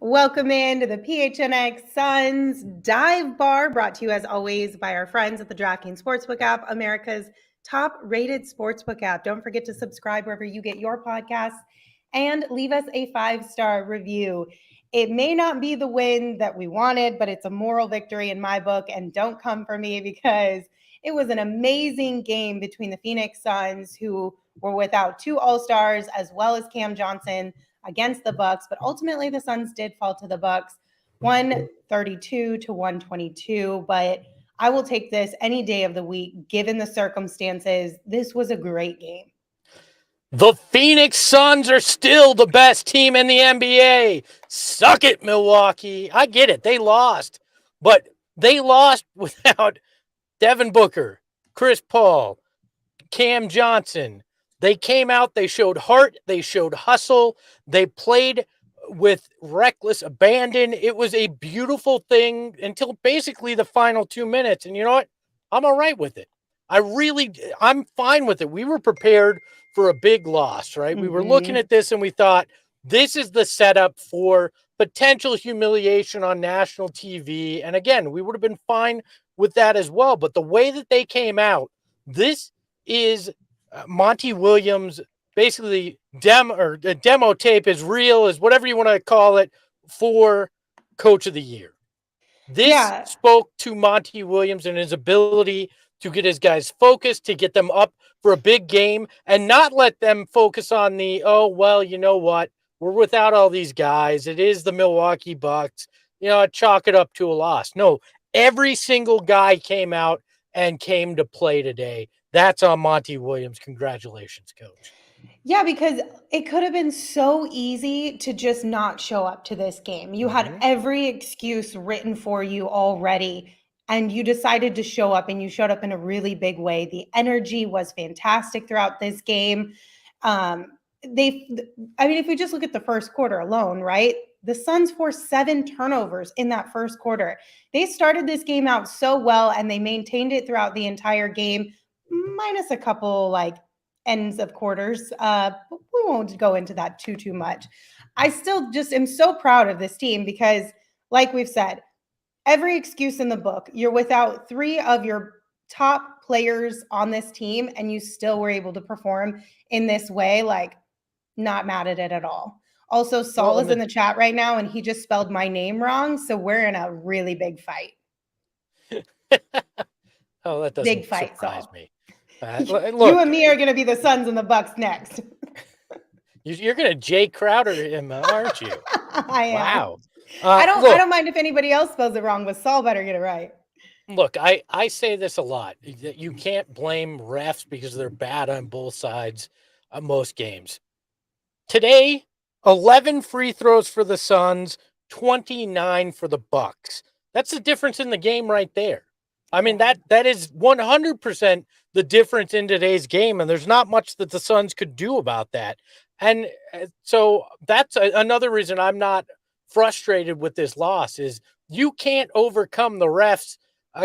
Welcome in to the PHNX Suns Dive Bar, brought to you as always by our friends at the DraftKings Sportsbook app, America's top-rated sportsbook app. Don't forget to subscribe wherever you get your podcasts and leave us a 5-star review. It may not be the win that we wanted, but it's a moral victory in my book, and don't come for me because it was an amazing game between the Phoenix Suns, who were without two All-Stars, as well as Cam Johnson, against the Bucks, but ultimately the Suns did fall to the Bucks, 132 to 122. But I will take this any day of the week, given the circumstances. This was a great game. The Phoenix Suns are still the best team in the NBA. Suck it, Milwaukee. I get it. They lost, but they lost without Devin Booker, Chris Paul, Cam Johnson. They came out, they showed heart, they showed hustle, they played with reckless abandon. It was a beautiful thing until basically the final 2 minutes. And you know what? I'm all right with it. I'm fine with it. We were prepared for a big loss, right? Mm-hmm. We were looking at this and we thought, this is the setup for potential humiliation on national TV. And again, we would have been fine with that as well. But the way that they came out, this is Monty Williams, basically demo tape, is real, is whatever you want to call it, for Coach of the Year. This spoke to Monty Williams and his ability to get his guys focused, to get them up for a big game, and not let them focus on the, oh, well, you know what, we're without all these guys. It is the Milwaukee Bucks. You know, chalk it up to a loss. No, every single guy came out and came to play today. That's on Monty Williams. Congratulations, Coach. Yeah, because it could have been so easy to just not show up to this game. You had every excuse written for you already, and you decided to show up, and you showed up in a really big way. The energy was fantastic throughout this game. If we just look at the first quarter alone, right? The Suns forced 7 turnovers in that first quarter. They started this game out so well, and they maintained it throughout the entire game, minus a couple ends of quarters. We won't go into that too much. I still just am so proud of this team because, like we've said, every excuse in the book, you're without 3 of your top players on this team, and you still were able to perform in this way. Not mad at it at all. Also, Saul is in the chat right now, and he just spelled my name wrong, so we're in a really big fight. Oh, that doesn't big fight, surprise Saul. Me. Look, you and me are going to be the Suns and the Bucks next. You're going to Jay Crowder him, aren't you? I am. Wow. I don't mind if anybody else spells it wrong, but Saul better get it right. Look, I say this a lot. You can't blame refs because they're bad on both sides of most games. Today, 11 free throws for the Suns, 29 for the Bucks. That's the difference in the game right there. I mean, that is 100% the difference in today's game, and there's not much that the Suns could do about that. And so that's another reason I'm not frustrated with this loss is you can't overcome the refs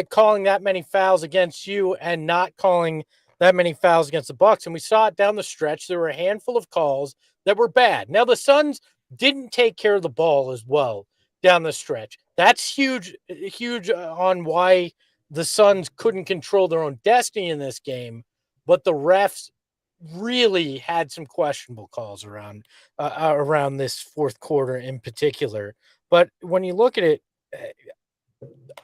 calling that many fouls against you and not calling that many fouls against the Bucks. And we saw it down the stretch. There were a handful of calls that were bad. Now, the Suns didn't take care of the ball as well down the stretch. That's huge on why the Suns couldn't control their own destiny in this game, but the refs really had some questionable calls around this fourth quarter in particular. But when you look at it,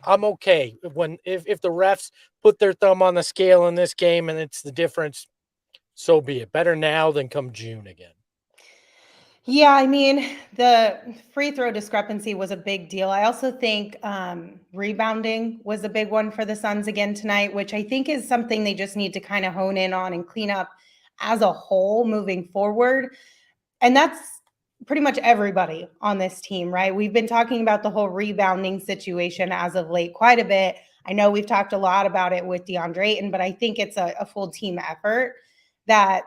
I'm okay if the refs put their thumb on the scale in this game and it's the difference, so be it. Better now than come June again. Yeah, I mean, the free throw discrepancy was a big deal. I also think rebounding was a big one for the Suns again tonight, which I think is something they just need to kind of hone in on and clean up as a whole moving forward. And that's pretty much everybody on this team, right? We've been talking about the whole rebounding situation as of late quite a bit. I know we've talked a lot about it with Deandre Ayton, but I think it's a full team effort that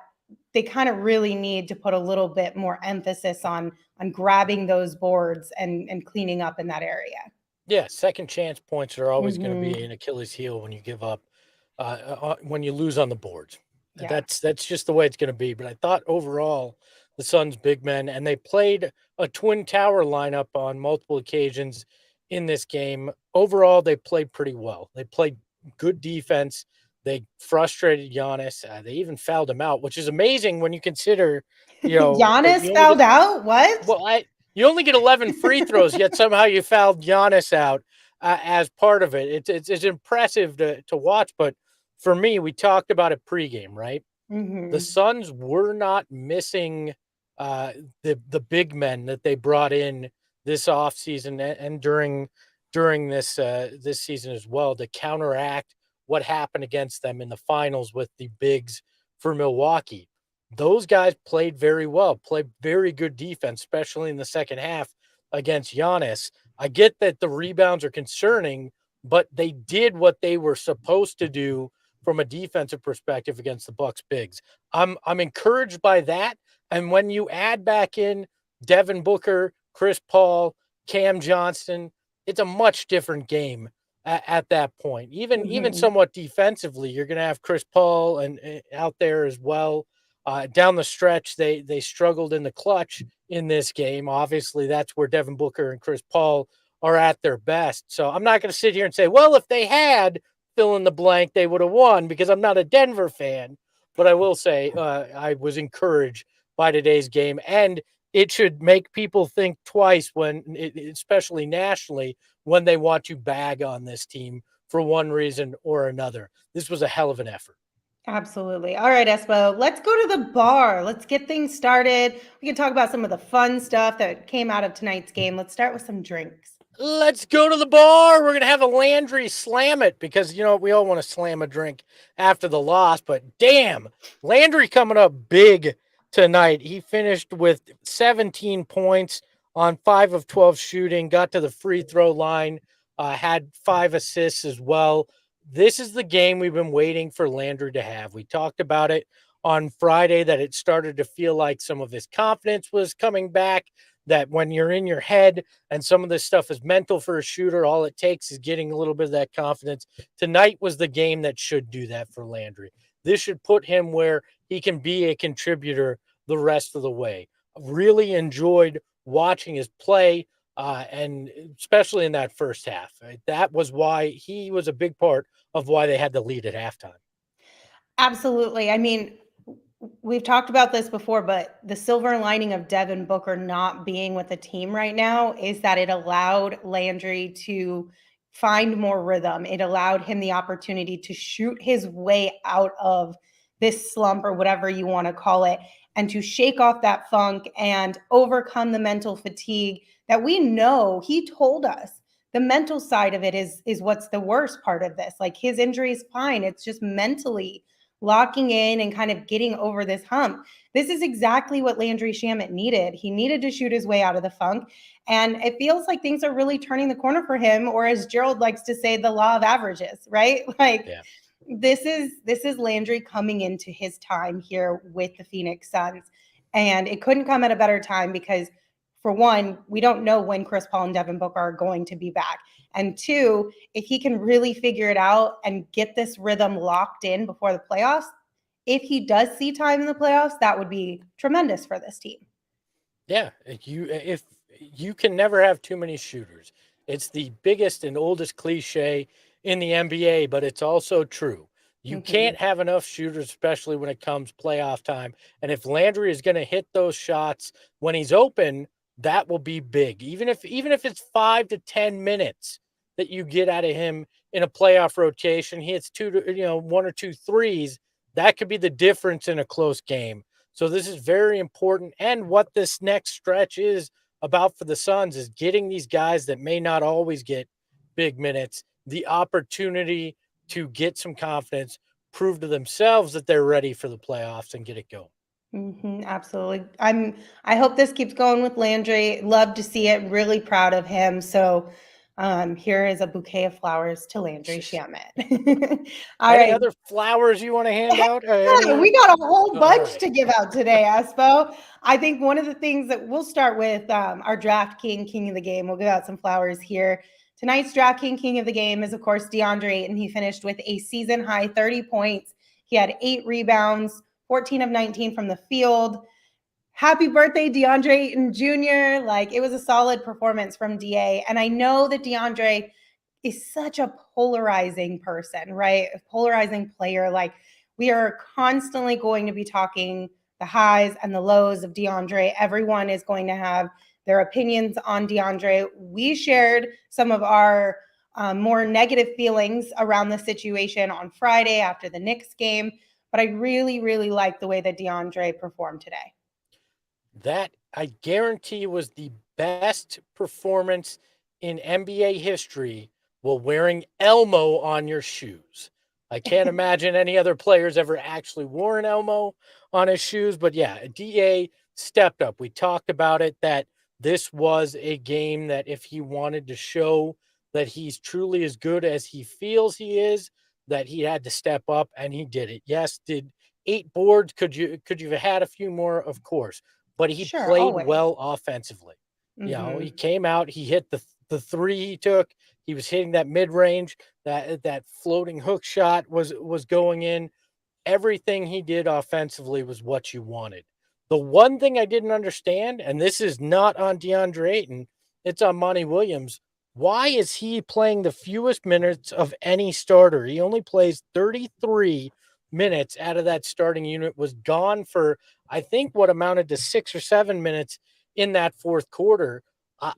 they kind of really need to put a little bit more emphasis on grabbing those boards and cleaning up in that area. Yeah, second chance points are always going to be an Achilles heel when you give up, when you lose on the boards. Yeah. That's just the way it's going to be. But I thought overall the Suns' big men, and they played a twin tower lineup on multiple occasions in this game. Overall, they played pretty well. They played good defense. They frustrated Giannis. They even fouled him out, which is amazing when you consider, that Giannis you only fouled get out? What? you only get 11 free throws, yet somehow you fouled Giannis out as part of it. It's impressive to watch, but for me, we talked about it pregame, right? The Mm-hmm. Suns were not missing uh, the big men that they brought in this offseason and during this season as well to counteract what happened against them in the finals with the bigs for Milwaukee. Those guys played very well, played very good defense, especially in the second half against Giannis. I get that the rebounds are concerning, but they did what they were supposed to do from a defensive perspective against the Bucks bigs. I'm encouraged by that. And when you add back in Devin Booker, Chris Paul, Cam Johnson, it's a much different game at that point. Even Mm-hmm. somewhat defensively, you're going to have Chris Paul and out there as well. Down the stretch, they struggled in the clutch in this game. Obviously, that's where Devin Booker and Chris Paul are at their best. So I'm not going to sit here and say, well, if they had fill in the blank, they would have won, because I'm not a Denver fan. But I will say I was encouraged by today's game, and it should make people think twice especially nationally, when they want to bag on this team for one reason or another. This was a hell of an effort. Absolutely. All right, Espo, let's go to the bar. Let's get things started. We can talk about some of the fun stuff that came out of tonight's game. Let's start with some drinks. Let's go to the bar. We're going to have a Landry Slam-It, because, we all want to slam a drink after the loss, but damn, Landry coming up big tonight. He finished with 17 points on 5 of 12 shooting, got to the free throw line, had 5 assists as well. This is the game we've been waiting for Landry to have. We talked about it on Friday, that it started to feel like some of his confidence was coming back, that when you're in your head and some of this stuff is mental for a shooter, all it takes is getting a little bit of that confidence. Tonight was the game that should do that for Landry. This should put him where he can be a contributor the rest of the way. Really enjoyed watching his play, and especially in that first half. That was why he was a big part of why they had the lead at halftime. Absolutely. I mean, we've talked about this before, but the silver lining of Devin Booker not being with the team right now is that it allowed Landry to find more rhythm. It allowed him the opportunity to shoot his way out of this slump, or whatever you want to call it, and to shake off that funk and overcome the mental fatigue that we know. He told us the mental side of it is what's the worst part of this. Like, his injury is fine. It's just mentally locking in and kind of getting over this hump. This is exactly what Landry Shamet needed. He needed to shoot his way out of the funk. And it feels like things are really turning the corner for him, or as Gerald likes to say, the law of averages, right? Like, Yeah. this is Landry coming into his time here with the Phoenix Suns. And it couldn't come at a better time, because for one, we don't know when Chris Paul and Devin Booker are going to be back. And two, if he can really figure it out and get this rhythm locked in before the playoffs, if he does see time in the playoffs, that would be tremendous for this team. Yeah, if you can never have too many shooters. It's the biggest and oldest cliche in the NBA, but it's also true. You Mm-hmm. can't have enough shooters, especially when it comes playoff time. And if Landry is going to hit those shots when he's open, that will be big. Even if it's 5 to 10 minutes that you get out of him in a playoff rotation, he hits 1 or 2 threes. That could be the difference in a close game. So this is very important. And what this next stretch is about for the Suns is getting these guys that may not always get big minutes the opportunity to get some confidence, prove to themselves that they're ready for the playoffs, and get it going. Mm-hmm, absolutely. I hope this keeps going with Landry. Love to see it. Really proud of him. So here is a bouquet of flowers to Landry Shamet. All Any right. other flowers you want to hand out? Yeah, we got a whole All bunch right. to give out today, Espo. I think one of the things that we'll start with our draft king of the game. We'll give out some flowers here. Tonight's draft king of the game is, of course, Deandre Ayton. He finished with a season high 30 points. He had 8 rebounds, 14 of 19 from the field. happy birthday, Deandre Ayton Jr. Like, it was a solid performance from DA. And I know that Deandre is such a polarizing person, right? A polarizing player. Like, we are constantly going to be talking the highs and the lows of Deandre. Everyone is going to have their opinions on Deandre. We shared some of our more negative feelings around the situation on Friday after the Knicks game, but I really, really like the way that Deandre performed today. That, I guarantee, was the best performance in NBA history while wearing Elmo on your shoes. I can't imagine any other players ever actually wore an Elmo on his shoes, but yeah, DA stepped up. We talked about it, that this was a game that if he wanted to show that he's truly as good as he feels he is, that he had to step up, and he did it. Yes, did 8 boards. Could you have had a few more? Of course, but he Sure, played always. well offensively. You know, he came out, he hit the three he took. He was hitting that mid range, that floating hook shot was going in. Everything he did offensively was what you wanted. The one thing I didn't understand, and this is not on DeAndre Ayton, it's on Monty Williams. Why is he playing the fewest minutes of any starter? He only plays 33 minutes out of that starting unit, was gone for, I think, what amounted to 6 or 7 minutes in that fourth quarter.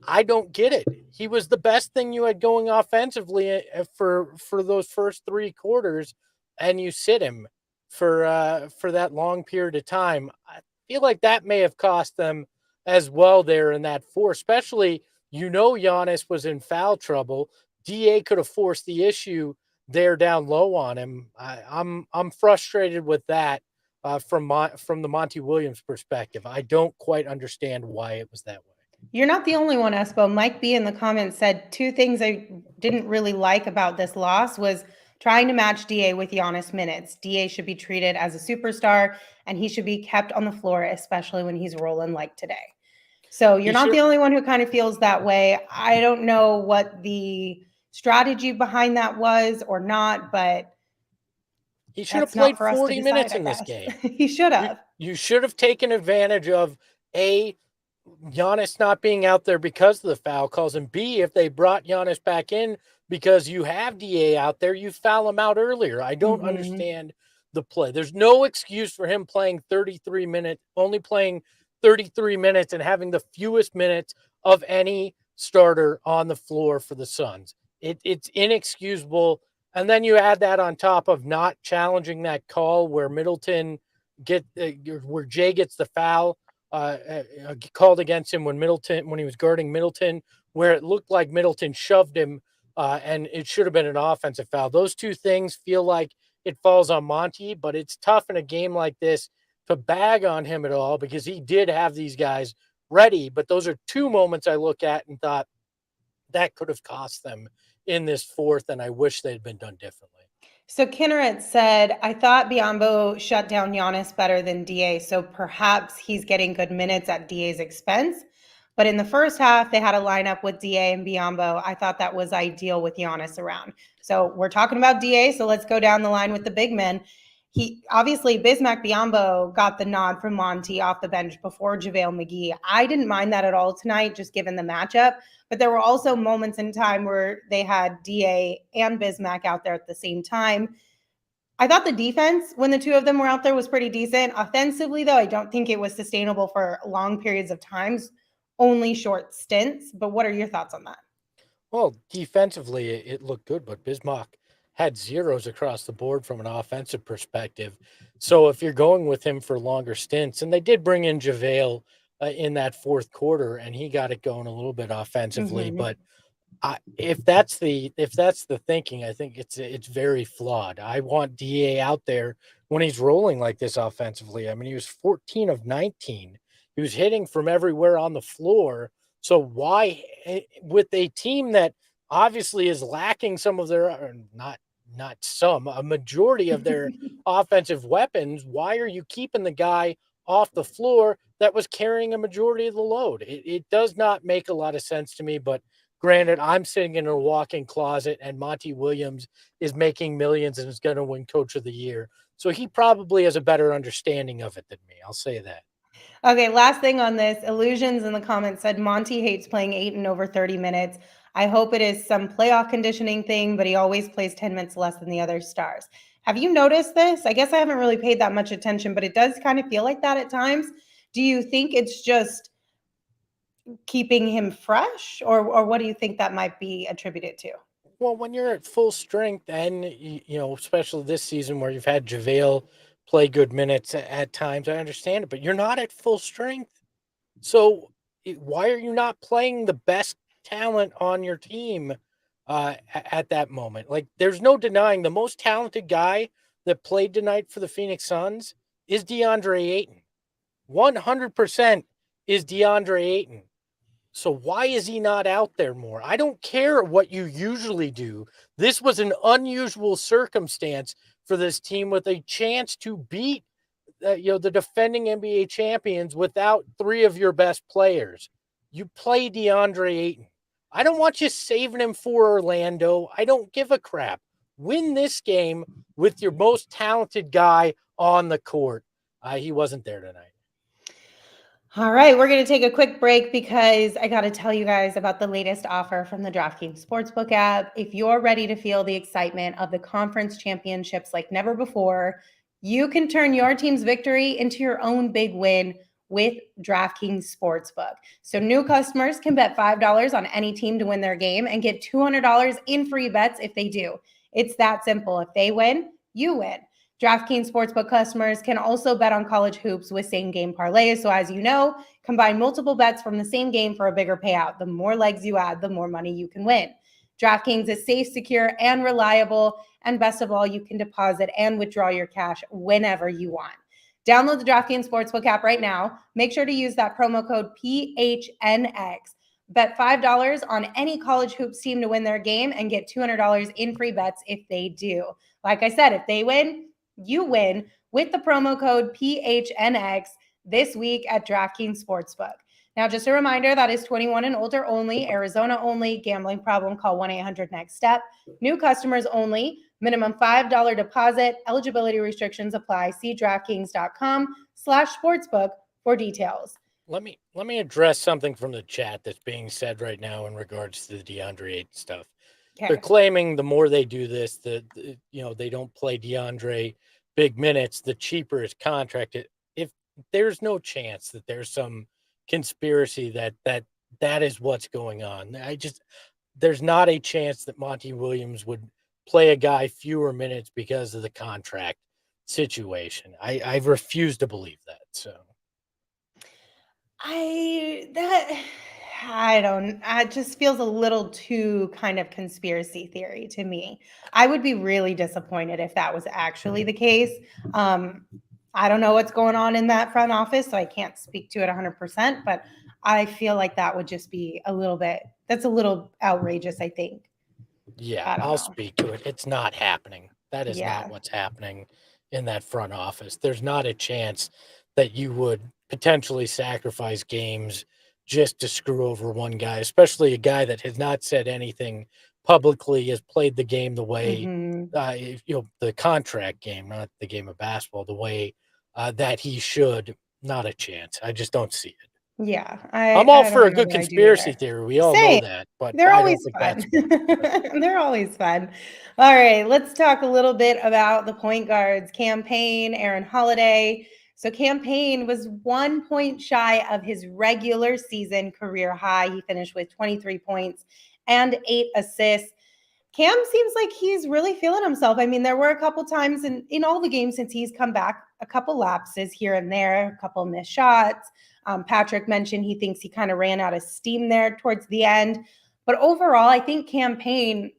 I don't get it. He was the best thing you had going offensively for those first 3 quarters, and you sit him for that long period of time. I feel like that may have cost them as well there in that four, especially, Giannis was in foul trouble. DA could have forced the issue there down low on him. I'm frustrated with that from the Monty Williams perspective. I don't quite understand why it was that way. You're not the only one, Espo. Mike B in the comments said 2 things I didn't really like about this loss was trying to match DA with Giannis minutes. DA should be treated as a superstar, and he should be kept on the floor, especially when he's rolling like today. So you're not the only one who kind of feels that way. I don't know what the strategy behind that was or not, but he should have that's not played for us to 40 decide, minutes I in this guess. game. He should have. You should have taken advantage of Giannis not being out there because of the foul calls, and B, if they brought Giannis back in because you have DA out there, you foul him out earlier. I don't understand the play. There's no excuse for him playing 33 minutes, only playing 33 minutes and having the fewest minutes of any starter on the floor for the Suns. It's inexcusable. And then you add that on top of not challenging that call where where Jay gets the foul called against him when he was guarding Middleton, where it looked like Middleton shoved him, and it should have been an offensive foul. Those two things feel like it falls on Monty, but it's tough in a game like this to bag on him at all because he did have these guys ready. But those are 2 moments I look at and thought that could have cost them in this fourth, and I wish they'd been done differently. So Kinneret said, I thought Biyombo shut down Giannis better than DA, so perhaps he's getting good minutes at DA's expense. But in the first half, they had a lineup with DA and Biyombo. I thought that was ideal with Giannis around. So we're talking about DA, so let's go down the line with the big men. Obviously, Bismack Biyombo got the nod from Monty off the bench before JaVale McGee. I didn't mind that at all tonight, just given the matchup. But there were also moments in time where they had DA and Bismack out there at the same time. I thought the defense, when the 2 of them were out there, was pretty decent. Offensively, though, I don't think it was sustainable for long periods of times, only short stints. But what are your thoughts on that? Well, defensively, it looked good, but Bismack had zeros across the board from an offensive perspective. So if you're going with him for longer stints, and they did bring in JaVale in that fourth quarter, and he got it going a little bit offensively, but if that's the thinking, I think it's very flawed. I want DA out there when he's rolling like this offensively. I mean, he was 14 of 19. He was hitting from everywhere on the floor. So why, with a team that obviously is lacking some of their, or a majority of their offensive weapons, why are you keeping the guy off the floor that was carrying a majority of the load? It does not make a lot of sense to me, but granted, I'm sitting in a walk-in closet and Monty Williams is making millions and is going to win Coach of the Year. So he probably has a better understanding of it than me. I'll say that. Okay, last thing on this. Illusions in the comments said Monty hates playing Ayton over 30 minutes. I hope it is some playoff conditioning thing, but he always plays 10 minutes less than the other stars. Have you noticed this? I guess I haven't really paid that much attention, but it does kind of feel like that at times. Do you think it's just keeping him fresh, or what do you think that might be attributed to? Well, when you're at full strength, and especially this season where you've had JaVale play good minutes at times, I understand it, but you're not at full strength. So why are you not playing the best talent on your team at that moment? Like, there's no denying the most talented guy that played tonight for the Phoenix Suns is Deandre Ayton. 100% is Deandre Ayton. So why is he not out there more? I don't care what you usually do. This was an unusual circumstance for this team with a chance to beat the defending NBA champions without three of your best players. You play DeAndre Ayton. I don't want you saving him for Orlando. I don't give a crap. Win this game with your most talented guy on the court. He wasn't there tonight. All right, we're going to take a quick break because I got to tell you guys about the latest offer from the DraftKings Sportsbook app. If you're ready to feel the excitement of the conference championships like never before, you can turn your team's victory into your own big win with DraftKings Sportsbook. So new customers can bet $5 on any team to win their game and get $200 in free bets if they do. It's that simple. If they win, you win. DraftKings Sportsbook customers can also bet on college hoops with same-game parlays. So as you know, combine multiple bets from the same game for a bigger payout. The more legs you add, the more money you can win. DraftKings is safe, secure, and reliable. And best of all, you can deposit and withdraw your cash whenever you want. Download the DraftKings Sportsbook app right now. Make sure to use that promo code PHNX. Bet $5 on any college hoops team to win their game and get $200 in free bets if they do. Like I said, if they win, you win with the promo code PHNX this week at DraftKings Sportsbook. Now, just a reminder, that is 21 and older only, Arizona only. Gambling problem, call 1-800-NEXT-STEP. New customers only. Minimum $5 deposit. Eligibility restrictions apply. See DraftKings.com/sportsbook for details. Let me address something from the chat that's being said right now in regards to the DeAndre Ayton stuff. Okay. They're claiming the more they do this, they don't play DeAndre big minutes, the cheaper his contract. If there's no chance that there's some conspiracy that is what's going on. There's not a chance that Monty Williams would play a guy fewer minutes because of the contract situation. I refuse to believe that. So it just feels a little too kind of conspiracy theory to me. I would be really disappointed if that was actually the case. I don't know what's going on in that front office, so I can't speak to it 100%, but I feel like that would just be that's a little outrageous, I think. Yeah, I'll speak to it. It's not happening. That is not what's happening in that front office. There's not a chance that you would potentially sacrifice games just to screw over one guy, especially a guy that has not said anything publicly, has played the game the way, the contract game, not the game of basketball, the way that he should. Not a chance. I just don't see it. Yeah. I'm all for a good conspiracy theory. We all know that, but they're always fun. They're always fun. All right, let's talk a little bit about the point guards. Cam Payne, Aaron Holiday. So Cam Payne was 1 point shy of his regular season career high. He finished with 23 points and 8 assists. Cam seems like he's really feeling himself. I mean, there were a couple times in all the games since he's come back, a couple lapses here and there, a couple missed shots. Patrick mentioned he thinks he kind of ran out of steam there towards the end. But overall, I think Cam Payne,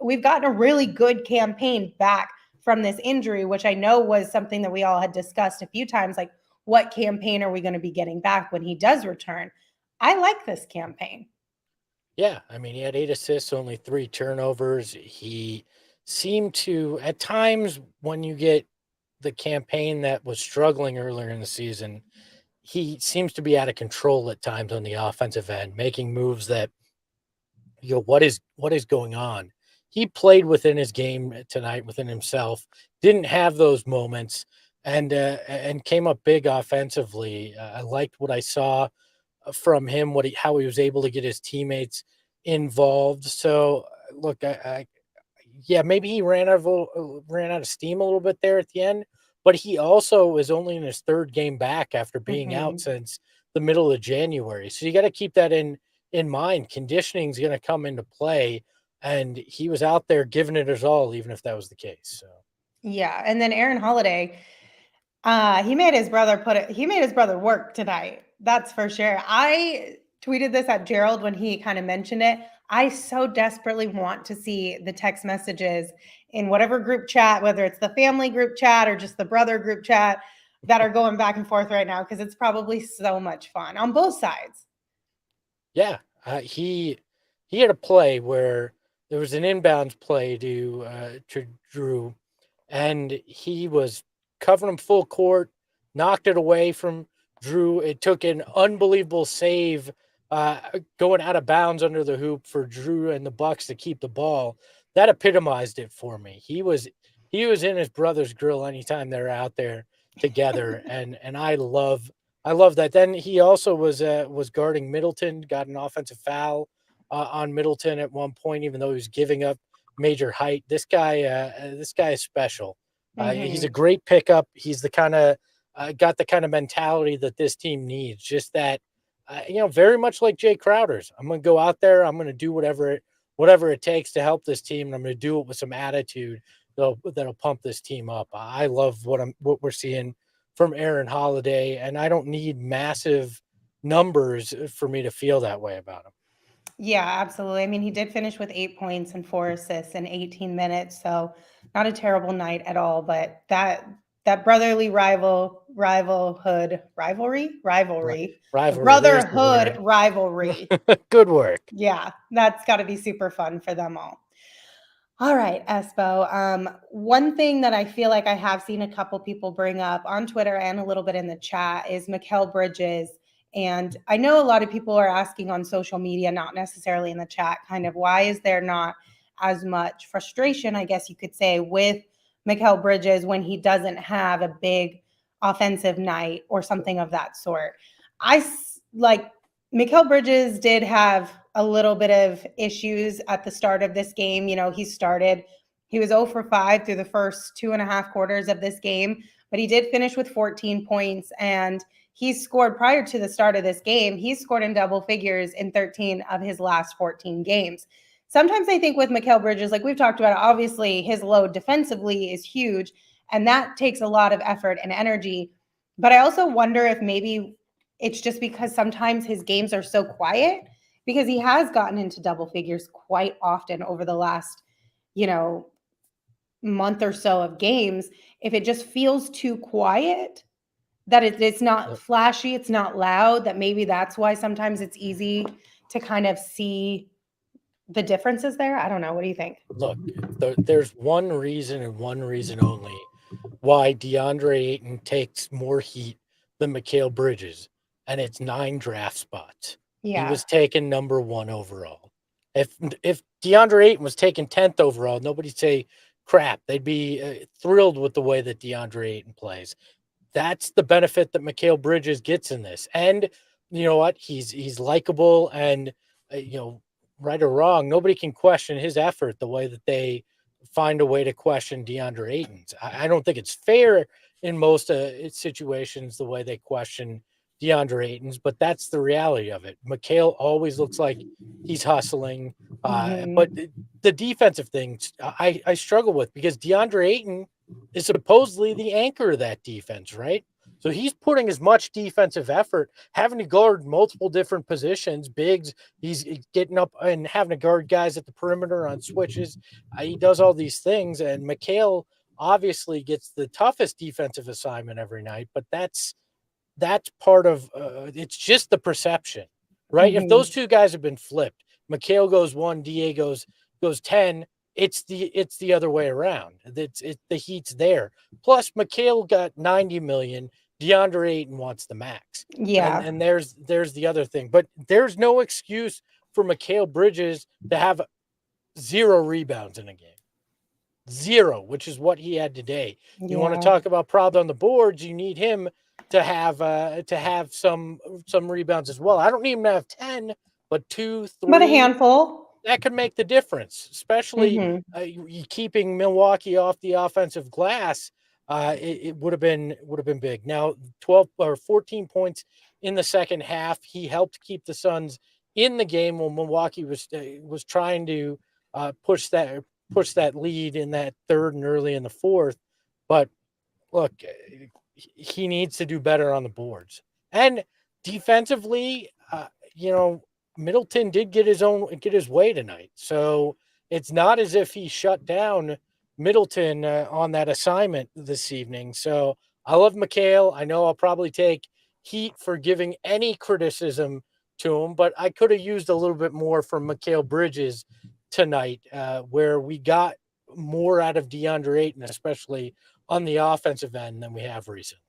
we've gotten a really good Cam Payne back from this injury, which I know was something that we all had discussed a few times, like what Cam Payne are we going to be getting back when he does return? I like this Cam Payne. Yeah, I mean, he had 8 assists, only 3 turnovers. He seemed to, at times, when you get the Cam Payne that was struggling earlier in the season, he seems to be out of control at times on the offensive end, making moves that, what is going on? He played within his game tonight, within himself, didn't have those moments and came up big offensively. I liked what I saw from him, how he was able to get his teammates involved. So look, yeah, maybe he ran out of steam a little bit there at the end, but he also was only in his third game back after being out Mhm. since the middle of January. So you got to keep that in mind. Conditioning is going to come into play, and he was out there giving it his all, even if that was the case. So Yeah, and then Aaron Holiday, he made his brother work tonight. That's for sure. I tweeted this at Gerald when he kind of mentioned it. I so desperately want to see the text messages in whatever group chat, whether it's the family group chat or just the brother group chat, that are going back and forth right now, because it's probably so much fun on both sides. yeah, he had a play where there was an inbounds play to Drew, and he was covering him full court, knocked it away from Drew. It took an unbelievable save going out of bounds under the hoop for Drew and the Bucks to keep the ball. That epitomized it for me. He was in his brother's grill anytime they're out there together, and I love that. Then he also was guarding Middleton, got an offensive foul on Middleton at one point, even though he was giving up major height. This guy is special. He's a Mhm. great pickup. He's the kind of got the kind of mentality that this team needs. Just that, very much like Jay Crowder's. I'm going to go out there. I'm going to do whatever it takes to help this team, and I'm going to do it with some attitude that'll pump this team up. I love what we're seeing from Aaron Holiday, and I don't need massive numbers for me to feel that way about him. Yeah, absolutely. I mean, he did finish with 8 points and 4 assists in 18 minutes, so not a terrible night at all. But that brotherly Ri- the Rivalry, there's the brotherhood word. rivalry. Good work. Yeah, that's got to be super fun for them all. All right, Espo. One thing that I feel like I have seen a couple people bring up on Twitter and a little bit in the chat is Mikal Bridges. And I know a lot of people are asking on social media, not necessarily in the chat, kind of why is there not as much frustration, I guess you could say, with Mikal Bridges when he doesn't have a big offensive night or something of that sort. Like Mikal Bridges did have a little bit of issues at the start of this game. You know, he was 0 for 5 through the first 2.5 quarters of this game, but he did finish with 14 points. And he scored prior to the start of this game. He scored in double figures in 13 of his last 14 games. Sometimes I think with Mikal Bridges, like we've talked about, obviously his load defensively is huge, and that takes a lot of effort and energy. But I also wonder if maybe it's just because sometimes his games are so quiet, because he has gotten into double figures quite often over the last, you know, month or so of games. If it just feels too quiet, that it's not flashy, it's not loud, that maybe that's why sometimes it's easy to kind of see the differences there. I don't know. What do you think? Look, there's one reason and one reason only why Deandre Ayton takes more heat than Mikal Bridges, and it's 9 draft spots. He Yeah. was taken number 1 overall. If Deandre Ayton was taken 10th overall, nobody'd say crap. They'd be thrilled with the way that Deandre Ayton plays. That's the benefit that Mikal Bridges gets in this. And you know what? He's likable, and right or wrong, nobody can question his effort the way that they find a way to question DeAndre Ayton's. I don't think it's fair in most situations the way they question DeAndre Ayton's, but that's the reality of it. Mikal always looks like he's hustling, but Mhm. the defensive things I struggle with, because DeAndre Ayton is supposedly the anchor of that defense, right? So he's putting as much defensive effort, having to guard multiple different positions, bigs. He's getting up and having to guard guys at the perimeter on switches. He does all these things, and Mikal obviously gets the toughest defensive assignment every night. But that's part of it's just the perception, right? If those Mhm. two guys have been flipped, Mikal goes 1, Da goes 10. It's the other way around. The heat's there. Plus, Mikal got 90 million. DeAndre Ayton wants the max, and Yeah. there's the other thing. But there's no excuse for Mikal Bridges to have 0 rebounds in a game. 0, which is what he had today. You want to Yeah. talk about problem on the boards, you need him to have some rebounds as well. I don't need him to have 10, but 2, But a 3, handful. that could make the difference, especially Hmm. keeping Milwaukee off the offensive glass. It would have been big. Now 12 or 14 points in the second half. He helped keep the Suns in the game when Milwaukee was trying to push that lead in that third and early in the fourth. But look, he needs to do better on the boards and defensively. Middleton did get his way tonight, so it's not as if he shut down Middleton on that assignment this evening. So I love Mikal. I know I'll probably take heat for giving any criticism to him, but I could have used a little bit more from Mikal Bridges tonight, where we got more out of Deandre Ayton, especially on the offensive end, than we have recently.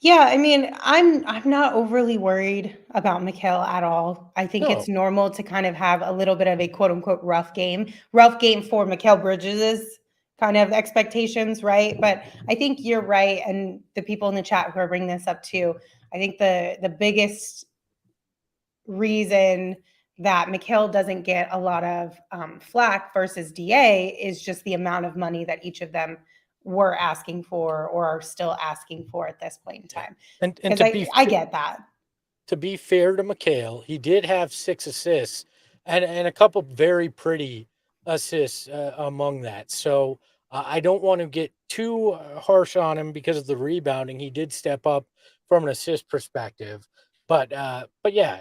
Yeah, I mean, I'm not overly worried about Mikal at all. I think it's No, normal to kind of have a little bit of a quote unquote rough game. Rough game for Mikal Bridges' kind of expectations, right? But I think you're right, and the people in the chat who are bringing this up too. I think the biggest reason that Mikal doesn't get a lot of flack versus DA is just the amount of money that each of them were asking for or are still asking for at this point in time. and Because to be I get that. to be fair to Mikal, he did have 6 assists and a couple very pretty assists among that. So I don't want to get too harsh on him because of the rebounding. He did step up from an assist perspective, but yeah,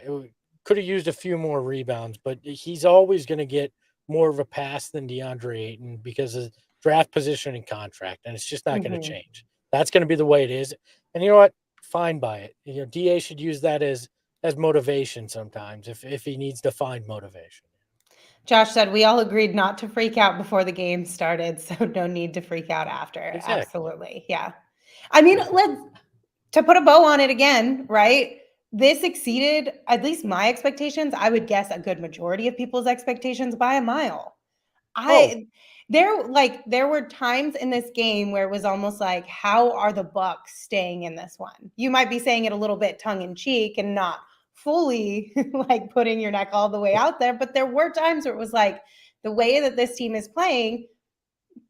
could have used a few more rebounds. But he's always going to get more of a pass than Deandre Ayton because of draft position and contract, and it's just not going to Mhm. change. That's going to be the way it is. And you know what? Fine by it. DA should use that as motivation sometimes if he needs to find motivation. Josh said we all agreed not to freak out before the game started, so no need to freak out after. Exactly. Absolutely. Yeah. I mean, let's to put a bow on it again, right? This exceeded at least my expectations. I would guess a good majority of people's expectations by a mile. Oh, I there were times in this game where it was almost like, how are the Bucks staying in this one? You might be saying it a little bit tongue in cheek and not fully like putting your neck all the way out there, but there were times where it was like the way that this team is playing,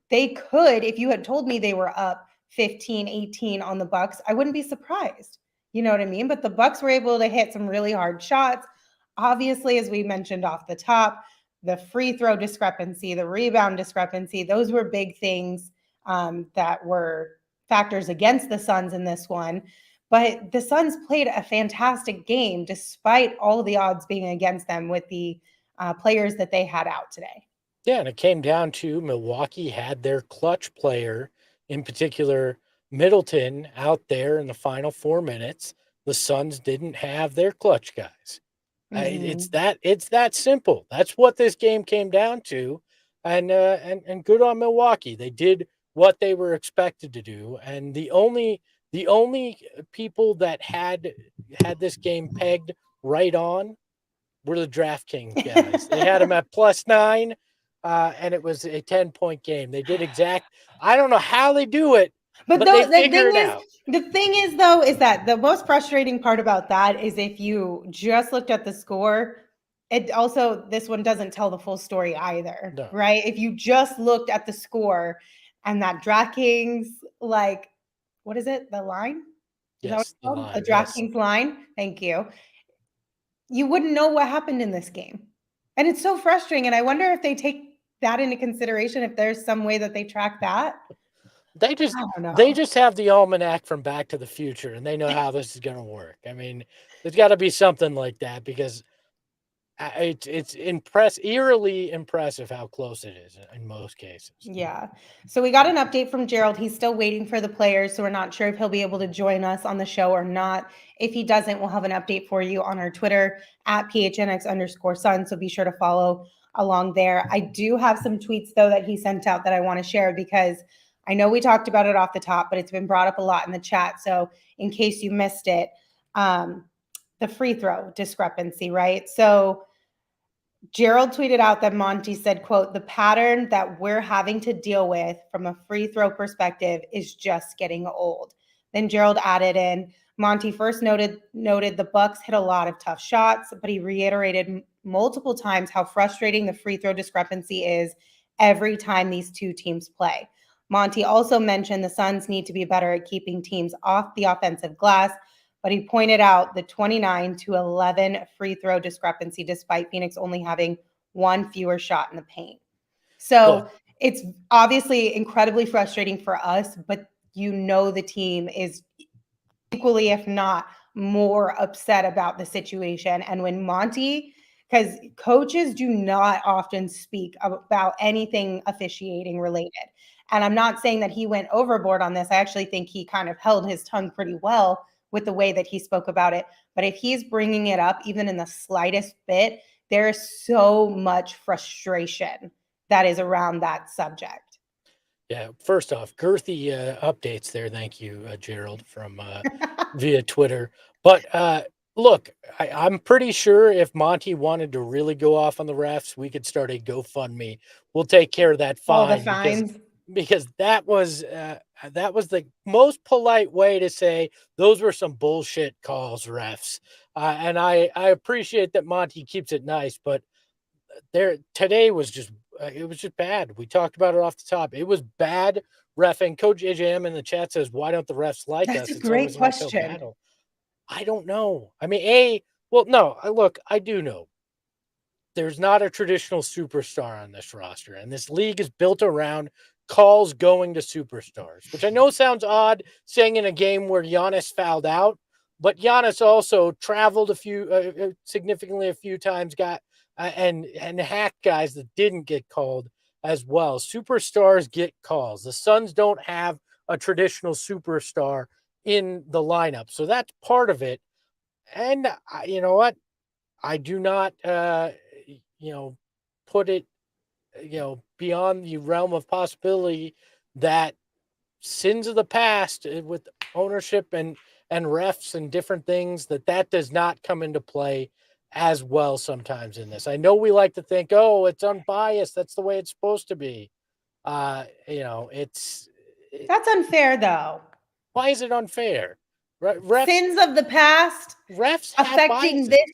they could, if you had told me they were up 15-18 on the Bucks, I wouldn't be surprised. You know what I mean? But the Bucks were able to hit some really hard shots. Obviously, as we mentioned off the top, the free throw discrepancy, the rebound discrepancy, those were big things that were factors against the Suns in this one. But the Suns played a fantastic game despite all of the odds being against them with the players that they had out today. yeah, and it came down to Milwaukee had their clutch player, in particular Middleton, out there in the final 4 minutes. The Suns didn't have their clutch guys. It's Mm-hmm. that simple. That's what this game came down to, and good on Milwaukee. They did what they were expected to do, and the only people that had this game pegged right on were the DraftKings guys. They had them at +9, and it was a 10-point game. They did I don't know how they do it, But but they the figure thing it is, out. though, is that the most frustrating part about that is if you just looked at the score, it also, this one doesn't tell the full story either, No. right? If you just looked at the score and that DraftKings, like, what is it? The line? Is that what Yes, it's the called? A line. Yes. DraftKings line? Thank you. You wouldn't know what happened in this game. And it's so frustrating. And I wonder if they take that into consideration, if there's some way that they track that. They I just don't they know. just have the almanac from Back to the Future, and they know how this is going to work. I mean, there's got to be something like that because it's eerily impressive how close it is in most cases. Yeah. So we got an update from Gerald. He's still waiting for the players. So we're not sure if he'll be able to join us on the show or not. If he doesn't, we'll have an update for you on our Twitter at PHNX_Sun. So be sure to follow along there. I do have some tweets, though, that he sent out that I want to share because I know we talked about it off the top, but it's been brought up a lot in the chat. So in case you missed it, the free throw discrepancy, right? So Gerald tweeted out that Monty said, quote, "The pattern that we're having to deal with from a free throw perspective is just getting old." Then Gerald added in, Monty first noted the Bucks hit a lot of tough shots, but he reiterated multiple times how frustrating the free throw discrepancy is every time these two teams play. Monty also mentioned the Suns need to be better at keeping teams off the offensive glass, but he pointed out the 29-11 free throw discrepancy despite Phoenix only having one fewer shot in the paint. So it's obviously incredibly frustrating for us, but the team is equally, if not more, upset about the situation. And when Monty, because coaches do not often speak about anything officiating related. And I'm not saying that he went overboard on this. I actually think he kind of held his tongue pretty well with the way that he spoke about it. But if he's bringing it up even in the slightest bit, there is so much frustration that is around that subject. Yeah, first off, girthy updates there. Thank you, Gerald, from via Twitter. But look, I'm pretty sure if Monty wanted to really go off on the refs, we could start a GoFundMe. We'll take care of that All the fine fines. because that was the most polite way to say those were some bullshit calls, refs. And I appreciate that Monty keeps it nice, but today was just it was just bad. We talked about it off the top. It was bad reffing. Coach AJM in the chat says, "Why don't the refs like That's us? a It's great always an uphill question. battle." I don't know. I mean, no. Look, I do know. There's not a traditional superstar on this roster, and this league is built around calls going to superstars, which I know sounds odd saying in a game where Giannis fouled out, but Giannis also traveled significantly a few times, got and hacked guys that didn't get called as well. Superstars get calls. The Suns don't have a traditional superstar in the lineup, so that's part of it. And you know what? I do not, put it, beyond the realm of possibility that sins of the past with ownership and refs and different things that does not come into play as well sometimes in this. I know we like to think, oh, it's unbiased. That's the way it's supposed to be. That's unfair, though. Why is it unfair? Refs, Sins of the past refs have affecting biases.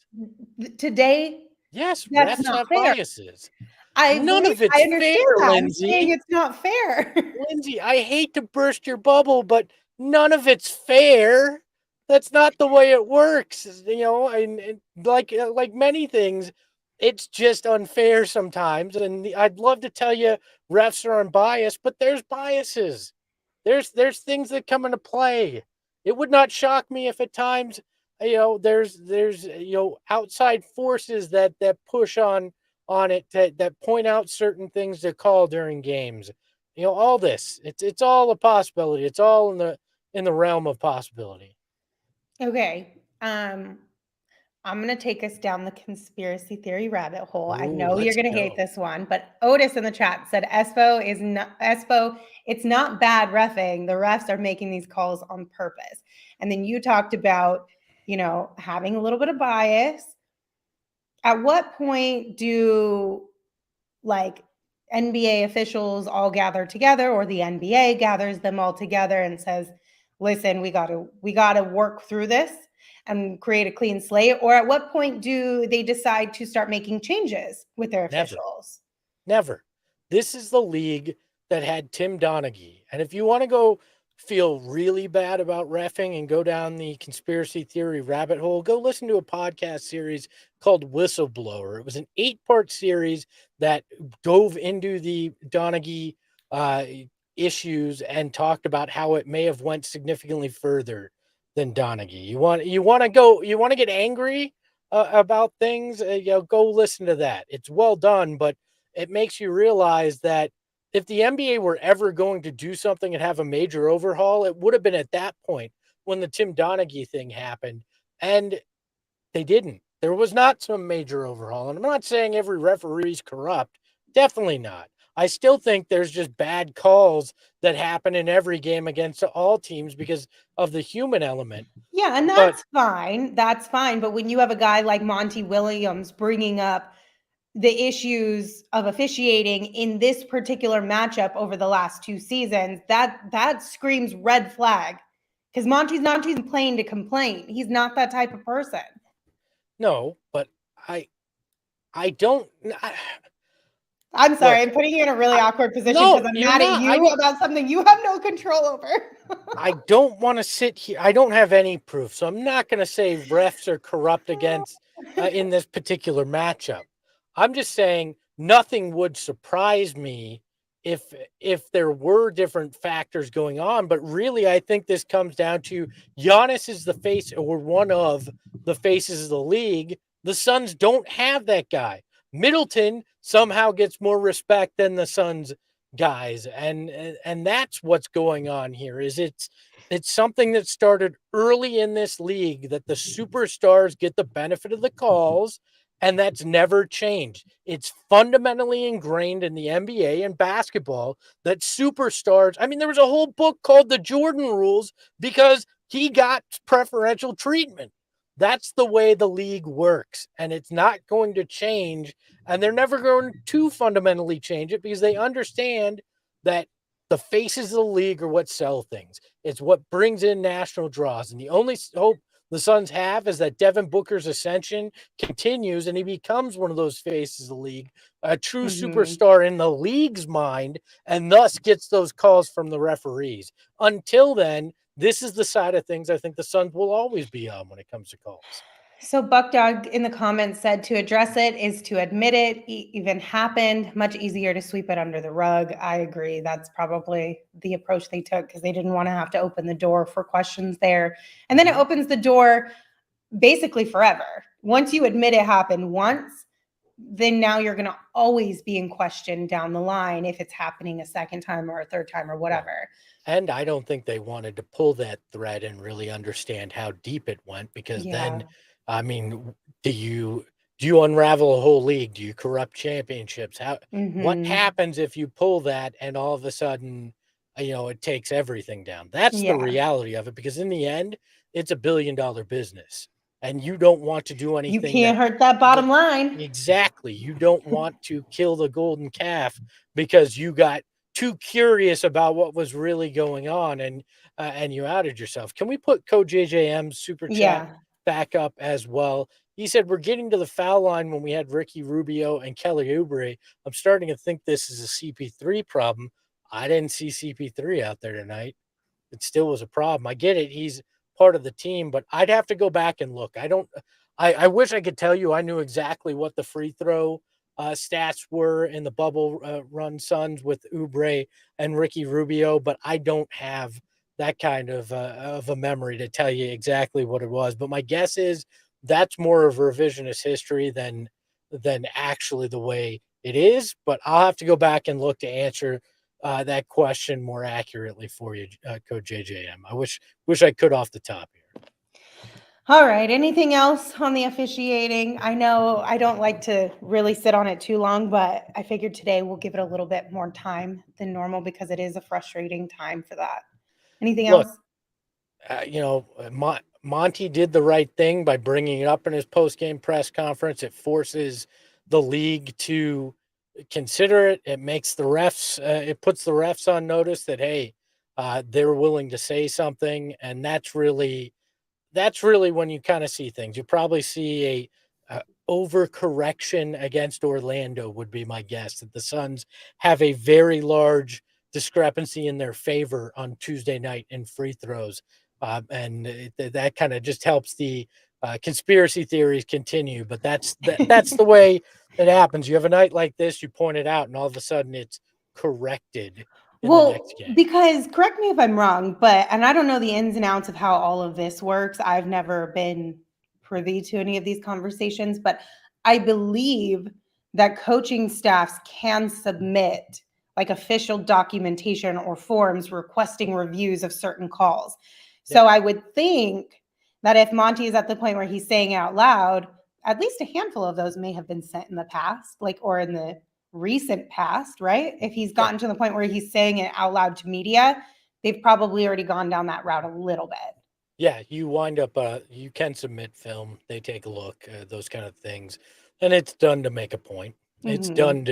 this today. Yes, That's refs not have fair. biases. I None believe of it's I fair, understand that. I'm saying Lindsey. it's not fair. Lindsey, I hate to burst your bubble, but none of it's fair. That's not the way it works. And like many things, it's just unfair sometimes. And I'd love to tell you refs are unbiased, but there's biases. There's things that come into play. It would not shock me if at times, there's outside forces that push on it that point out certain things to call during games. All this. It's all a possibility. It's all in the realm of possibility. Okay. I'm going to take us down the conspiracy theory rabbit hole. I know you're Let's going to hate go. this one, but Otis in the chat said Espo, it's not bad reffing. The refs are making these calls on purpose. And then you talked about, having a little bit of bias. At what point do NBA officials all gather together, or the NBA gathers them all together and says, listen, we got to work through this and create a clean slate? Or at what point do they decide to start making changes with their officials? Never. This is the league that had Tim Donaghy. And if you want to go feel really bad about reffing and go down the conspiracy theory rabbit hole, go listen to a podcast series called Whistleblower. It was an 8-part series that dove into the Donaghy issues and talked about how it may have went significantly further than Donaghy. You want to get angry about things, go listen to that. It's well done, but it makes you realize that if the NBA were ever going to do something and have a major overhaul, it would have been at that point when the Tim Donaghy thing happened. And they didn't. There was not some major overhaul. And I'm not saying every referee is corrupt. Definitely not. I still think there's just bad calls that happen in every game against all teams because of the human element. Yeah, and that's fine. That's fine. But when you have a guy like Monty Williams bringing up the issues of officiating in this particular matchup over the last 2 seasons, that screams red flag. Because Monty's not playing to complain. He's not that type of person. No, but I don't. I'm sorry, Look, I'm putting you in a really awkward position no, because I'm you're mad at not. you about something you have no control over. I don't want to sit here. I don't have any proof, so I'm not going to say refs are corrupt against in this particular matchup. I'm just saying nothing would surprise me if there were different factors going on. But really, I think this comes down to Giannis is the face or one of the faces of the league. The Suns don't have that guy. Middleton somehow gets more respect than the Suns guys, and that's what's going on here. Is it's something that started early in this league, that the superstars get the benefit of the calls, and that's never changed. It's fundamentally ingrained in the NBA and basketball that superstars, I mean, there was a whole book called The Jordan Rules because he got preferential treatment. That's the way the league works, and it's not going to change, and they're never going to fundamentally change it because they understand that the faces of the league are what sell things. It's what brings in national draws, and the only hope the Suns have is that Devin Booker's ascension continues and he becomes one of those faces of the league, a true superstar in the league's mind, and thus gets those calls from the referees. Until then, this is the side of things I think the Suns will always be on when it comes to calls. So Buckdog in the comments said to address it is to admit it even happened. Much easier to sweep it under the rug. I agree. That's probably the approach they took because they didn't want to have to open the door for questions there. And then it opens the door basically forever. Once you admit it happened once, then now you're going to always be in question down the line if it's happening a second time or a third time or whatever. And I don't think they wanted to pull that thread and really understand how deep it went, because then, I mean, do you unravel a whole league? Do you corrupt championships? What happens if you pull that and all of a sudden, it takes everything down? That's the reality of it, because in the end, it's $1 billion business. And you don't want to do anything. You can't hurt that bottom line. Exactly. You don't want to kill the golden calf because you got too curious about what was really going on and you outed yourself. Can we put Code JJM's super chat back up as well? He said, we're getting to the foul line when we had Ricky Rubio and Kelly Oubre. I'm starting to think this is a CP3 problem. I didn't see CP3 out there tonight. It still was a problem. I get it. He's part of the team, but I'd have to go back and look. I wish I could tell you I knew exactly what the free throw stats were in the bubble run Suns with Oubre and Ricky Rubio, but I don't have that kind of a memory to tell you exactly what it was. But my guess is that's more of revisionist history than actually the way it is. But I'll have to go back and look to answer that question more accurately for you, Code JJM. I wish I could off the top here. All right. Anything else on the officiating? I know I don't like to really sit on it too long, but I figured today we'll give it a little bit more time than normal because it is a frustrating time for that. Anything else? Monty did the right thing by bringing it up in his post-game press conference. It forces the league to consider it. It makes the refs, it puts the refs on notice that, hey, they're willing to say something. And that's really when you kind of see things. You probably see a overcorrection against Orlando would be my guess, that the Suns have a very large discrepancy in their favor on Tuesday night in free throws. And that kind of just helps the conspiracy theories continue. But that's the way it happens. You have a night like this, you point it out, and all of a sudden it's corrected in the next game. Because correct me if I'm wrong, and I don't know the ins and outs of how all of this works. I've never been privy to any of these conversations, but I believe that coaching staffs can submit like official documentation or forms requesting reviews of certain calls. So I would think that if Monty is at the point where he's saying out loud, at least a handful of those may have been sent in the past, or in the recent past, right? If he's gotten to the point where he's saying it out loud to media, they've probably already gone down that route a little bit. Yeah, you wind up, you can submit film. They take a look, those kind of things. And it's done to make a point. It's Mhm. done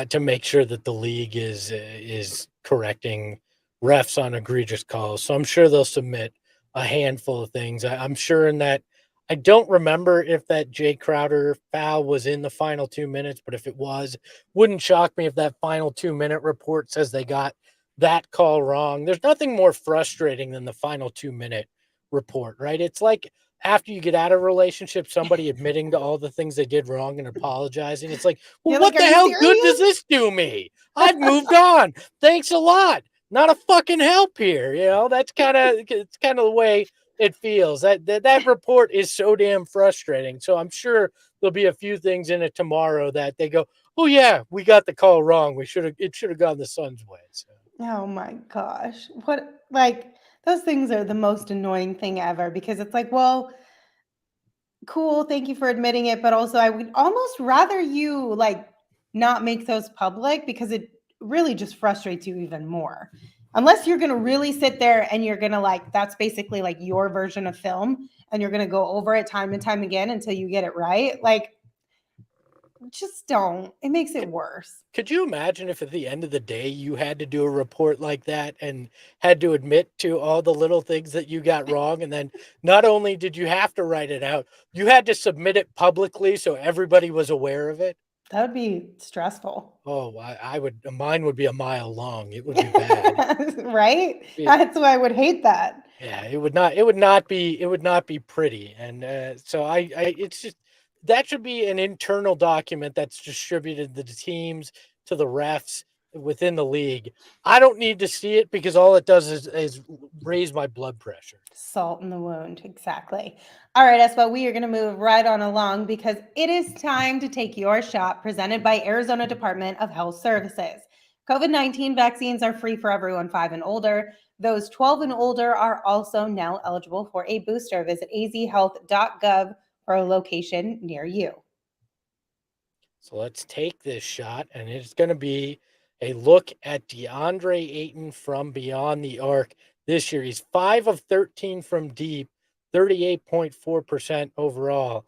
to make sure that the league is correcting refs on egregious calls. So I'm sure they'll submit a handful of things. I'm sure in that. I don't remember if that Jay Crowder foul was in the final 2 minutes, but if it was, wouldn't shock me if that final 2 minute report says they got that call wrong. There's nothing more frustrating than the final 2 minute report, right? It's like after you get out of a relationship, somebody admitting to all the things they did wrong and apologizing. It's like, well, You're like, what "Are the you hell good does serious?" this do me? I've moved on. Thanks a lot. Not a fucking help here. That's kind of the way it feels. That report is so damn frustrating. So I'm sure there'll be a few things in it tomorrow that they go, oh yeah, we got the call wrong. It should have gone the Suns' way. So. Oh my gosh. What, like, those things are the most annoying thing ever because it's like, well, cool, thank you for admitting it, but also I would almost rather you like not make those public because it really just frustrates you even more. Unless you're going to really sit there and you're going to like that's basically like your version of film and you're going to go over it time and time again until you get it right. Like just don't. It makes it worse. Could you imagine if at the end of the day you had to do a report like that and had to admit to all the little things that you got wrong? And then not only did you have to write it out, you had to submit it publicly so everybody was aware of it? That would be stressful. Oh, I would, mine would be a mile long. It would be bad. Right? It, That's why I would hate that. yeah, it would not be pretty. And it's just, that should be an internal document that's distributed to the teams, to the refs within the league. I don't need to see it because all it does is raise my blood pressure. Salt in the wound. Exactly. All right, Espo, we are going to move right on along because it is time to take your shot presented by Arizona Department of Health Services. COVID-19 vaccines are free for everyone 5 and older. Those 12 and older are also now eligible for a booster. Visit azhealth.gov for a location near you. So let's take this shot, and it's going to be a look at Deandre Ayton from beyond the arc this year. He's 5 of 13 from deep, 38.4% overall.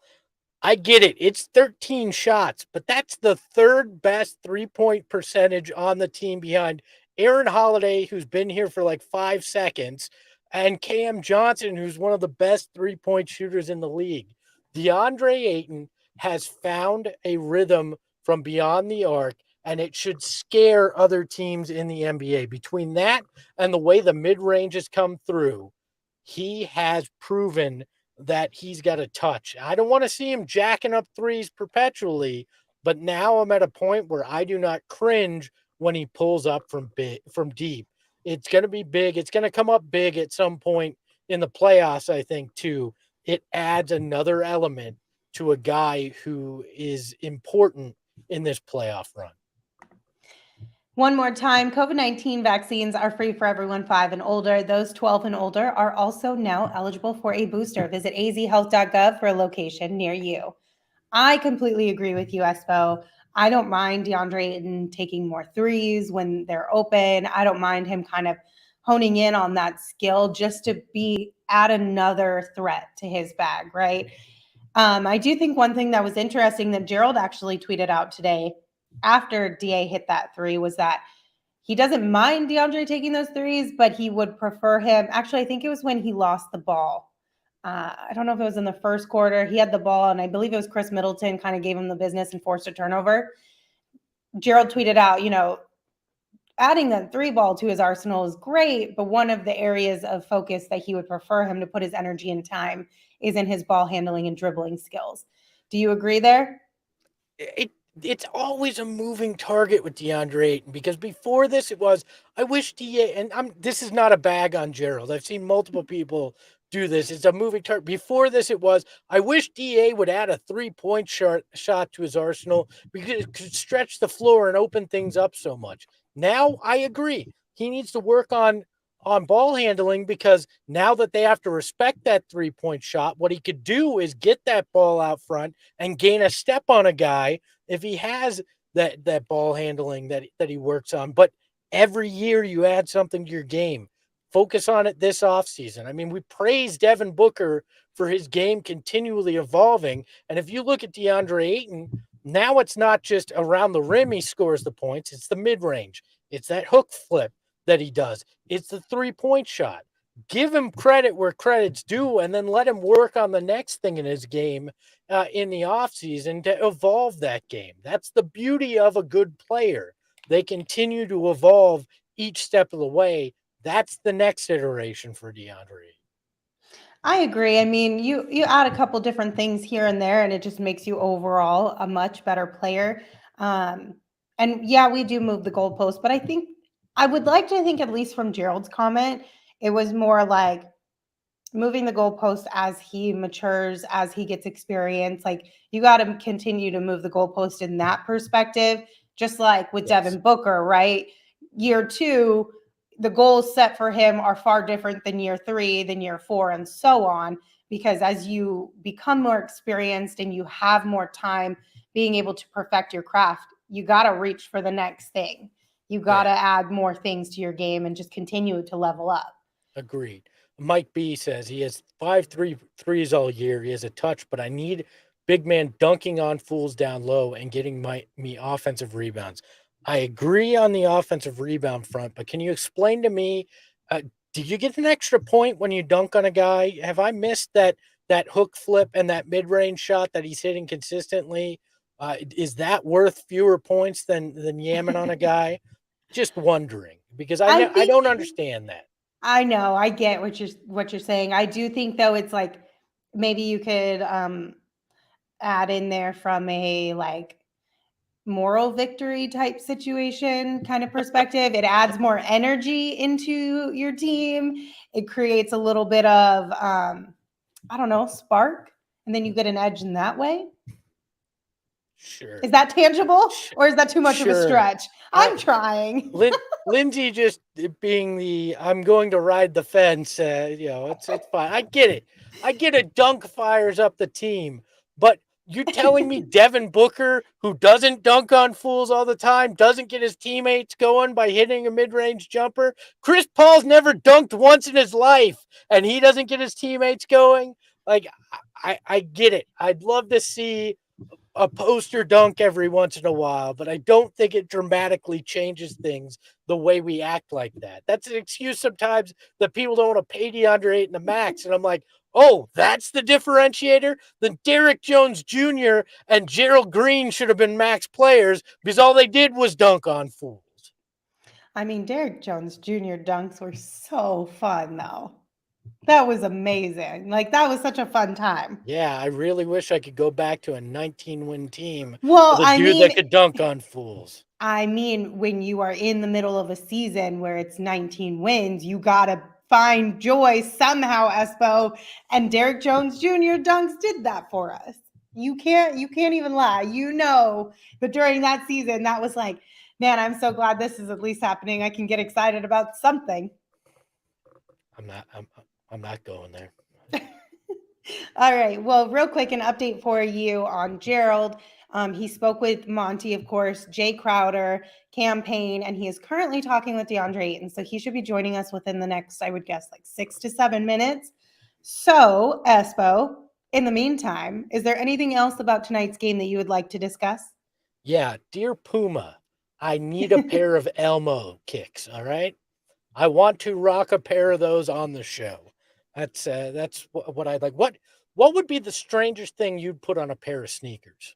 I get it. It's 13 shots, but that's the third best 3-point percentage on the team behind Aaron Holiday, who's been here for like 5 seconds, and Cam Johnson, who's one of the best 3-point shooters in the league. DeAndre Ayton has found a rhythm from beyond the arc, and it should scare other teams in the NBA. Between that and the way the mid ranges come through, he has proven that he's got a touch. I don't want to see him jacking up threes perpetually, but now I'm at a point where I do not cringe when he pulls up from deep. It's going to be big. It's going to come up big at some point in the playoffs, I think, too. It adds another element to a guy who is important in this playoff run. One more time, COVID-19 vaccines are free for everyone 5 and older. Those 12 and older are also now eligible for a booster. Visit azhealth.gov for a location near you. I completely agree with you, Espo. I don't mind DeAndre Ayton taking more threes when they're open. I don't mind him kind of honing in on that skill just to add another threat to his bag, right? I do think one thing that was interesting that Gerald actually tweeted out today after DA hit that three was that he doesn't mind DeAndre taking those threes, but he would prefer him. Actually, I think it was when he lost the ball. I don't know if it was in the first quarter. He had the ball, and I believe it was Chris Middleton kind of gave him the business and forced a turnover. Gerald tweeted out, adding that three ball to his arsenal is great, but one of the areas of focus that he would prefer him to put his energy and time is in his ball handling and dribbling skills. Do you agree there? It's always a moving target with DeAndre Ayton because before this it was I wish DA and this is not a bag on Gerald. I've seen multiple people do this. It's a moving target. Before this it was I wish DA would add a 3-point shot to his arsenal because it could stretch the floor and open things up so much. Now I agree. He needs to work on ball handling because now that they have to respect that 3-point shot, what he could do is get that ball out front and gain a step on a guy if he has that ball handling that he works on. But every year you add something to your game. focus on it this offseason. I mean, we praise Devin Booker for his game continually evolving. And if you look at DeAndre Ayton, now it's not just around the rim he scores the points, it's the mid-range. It's that hook flip that he does. It's the three-point shot. Give him credit where credit's due, and then let him work on the next thing in his game in the offseason to evolve that game. That's the beauty of a good player. They continue to evolve each step of the way. That's the next iteration for DeAndre. I agree. I mean, you add a couple different things here and there, and it just makes you overall a much better player. And yeah, we do move the goalpost, but I think I would like to think, at least from Gerald's comment, it was more like moving the goalpost as he matures, as he gets experience. Like, you got to continue to move the goalpost in that perspective, just like with Devin Booker, right? Year 2, the goals set for him are far different than year 3, than year 4, and so on. Because as you become more experienced and you have more time being able to perfect your craft, you got to reach for the next thing. You got to add more things to your game and just continue to level up. Agreed. Mike B says he has 5 threes all year. He has a touch, but I need big man dunking on fools down low and getting me offensive rebounds. I agree on the offensive rebound front, but can you explain to me, do you get an extra point when you dunk on a guy? Have I missed that hook flip and that mid-range shot that he's hitting consistently? Is that worth fewer points than yamming on a guy? Just wondering, because I don't understand that. I know, I get what you're saying. I do think, though, it's like maybe you could add in there from a like moral victory type situation kind of perspective. It adds more energy into your team. It creates a little bit of I don't know, spark, and then you get an edge in that way. Sure. Is that tangible, or is that too much of a stretch? I'm trying. Lindsey just being the I'm going to ride the fence. It's fine. I get it. I get it. Dunk fires up the team, but you're telling me Devin Booker, who doesn't dunk on fools all the time, doesn't get his teammates going by hitting a mid-range jumper? Chris Paul's never dunked once in his life, and he doesn't get his teammates going? Like, I get it. I'd love to see a poster dunk every once in a while, but I don't think it dramatically changes things the way we act like that. That's an excuse sometimes that people don't want to pay DeAndre Ayton the max. And I'm like, oh, that's the differentiator? Then Derrick Jones Jr. and Gerald Green should have been max players because all they did was dunk on fools. I mean, Derrick Jones Jr. dunks were so fun, though. That was amazing. Like, that was such a fun time. Yeah, I really wish I could go back to a 19-win team with a dude that could dunk on fools. I mean, when you are in the middle of a season where it's 19 wins, you got to find joy somehow, Espo. And Derrick Jones Jr. dunks did that for us. You can't even lie. But during that season, that was like, man, I'm so glad this is at least happening. I can get excited about something. I'm not going there. All right. Well, real quick, an update for you on Gerald. He spoke with Monty, of course, Jay Crowder, Payne, and he is currently talking with DeAndre Ayton. So he should be joining us within the next, I would guess, like 6 to 7 minutes. So, Espo, in the meantime, is there anything else about tonight's game that you would like to discuss? Yeah. Dear Puma, I need a pair of Elmo kicks. All right. I want to rock a pair of those on the show. That's what I'd like. What would be the strangest thing you'd put on a pair of sneakers?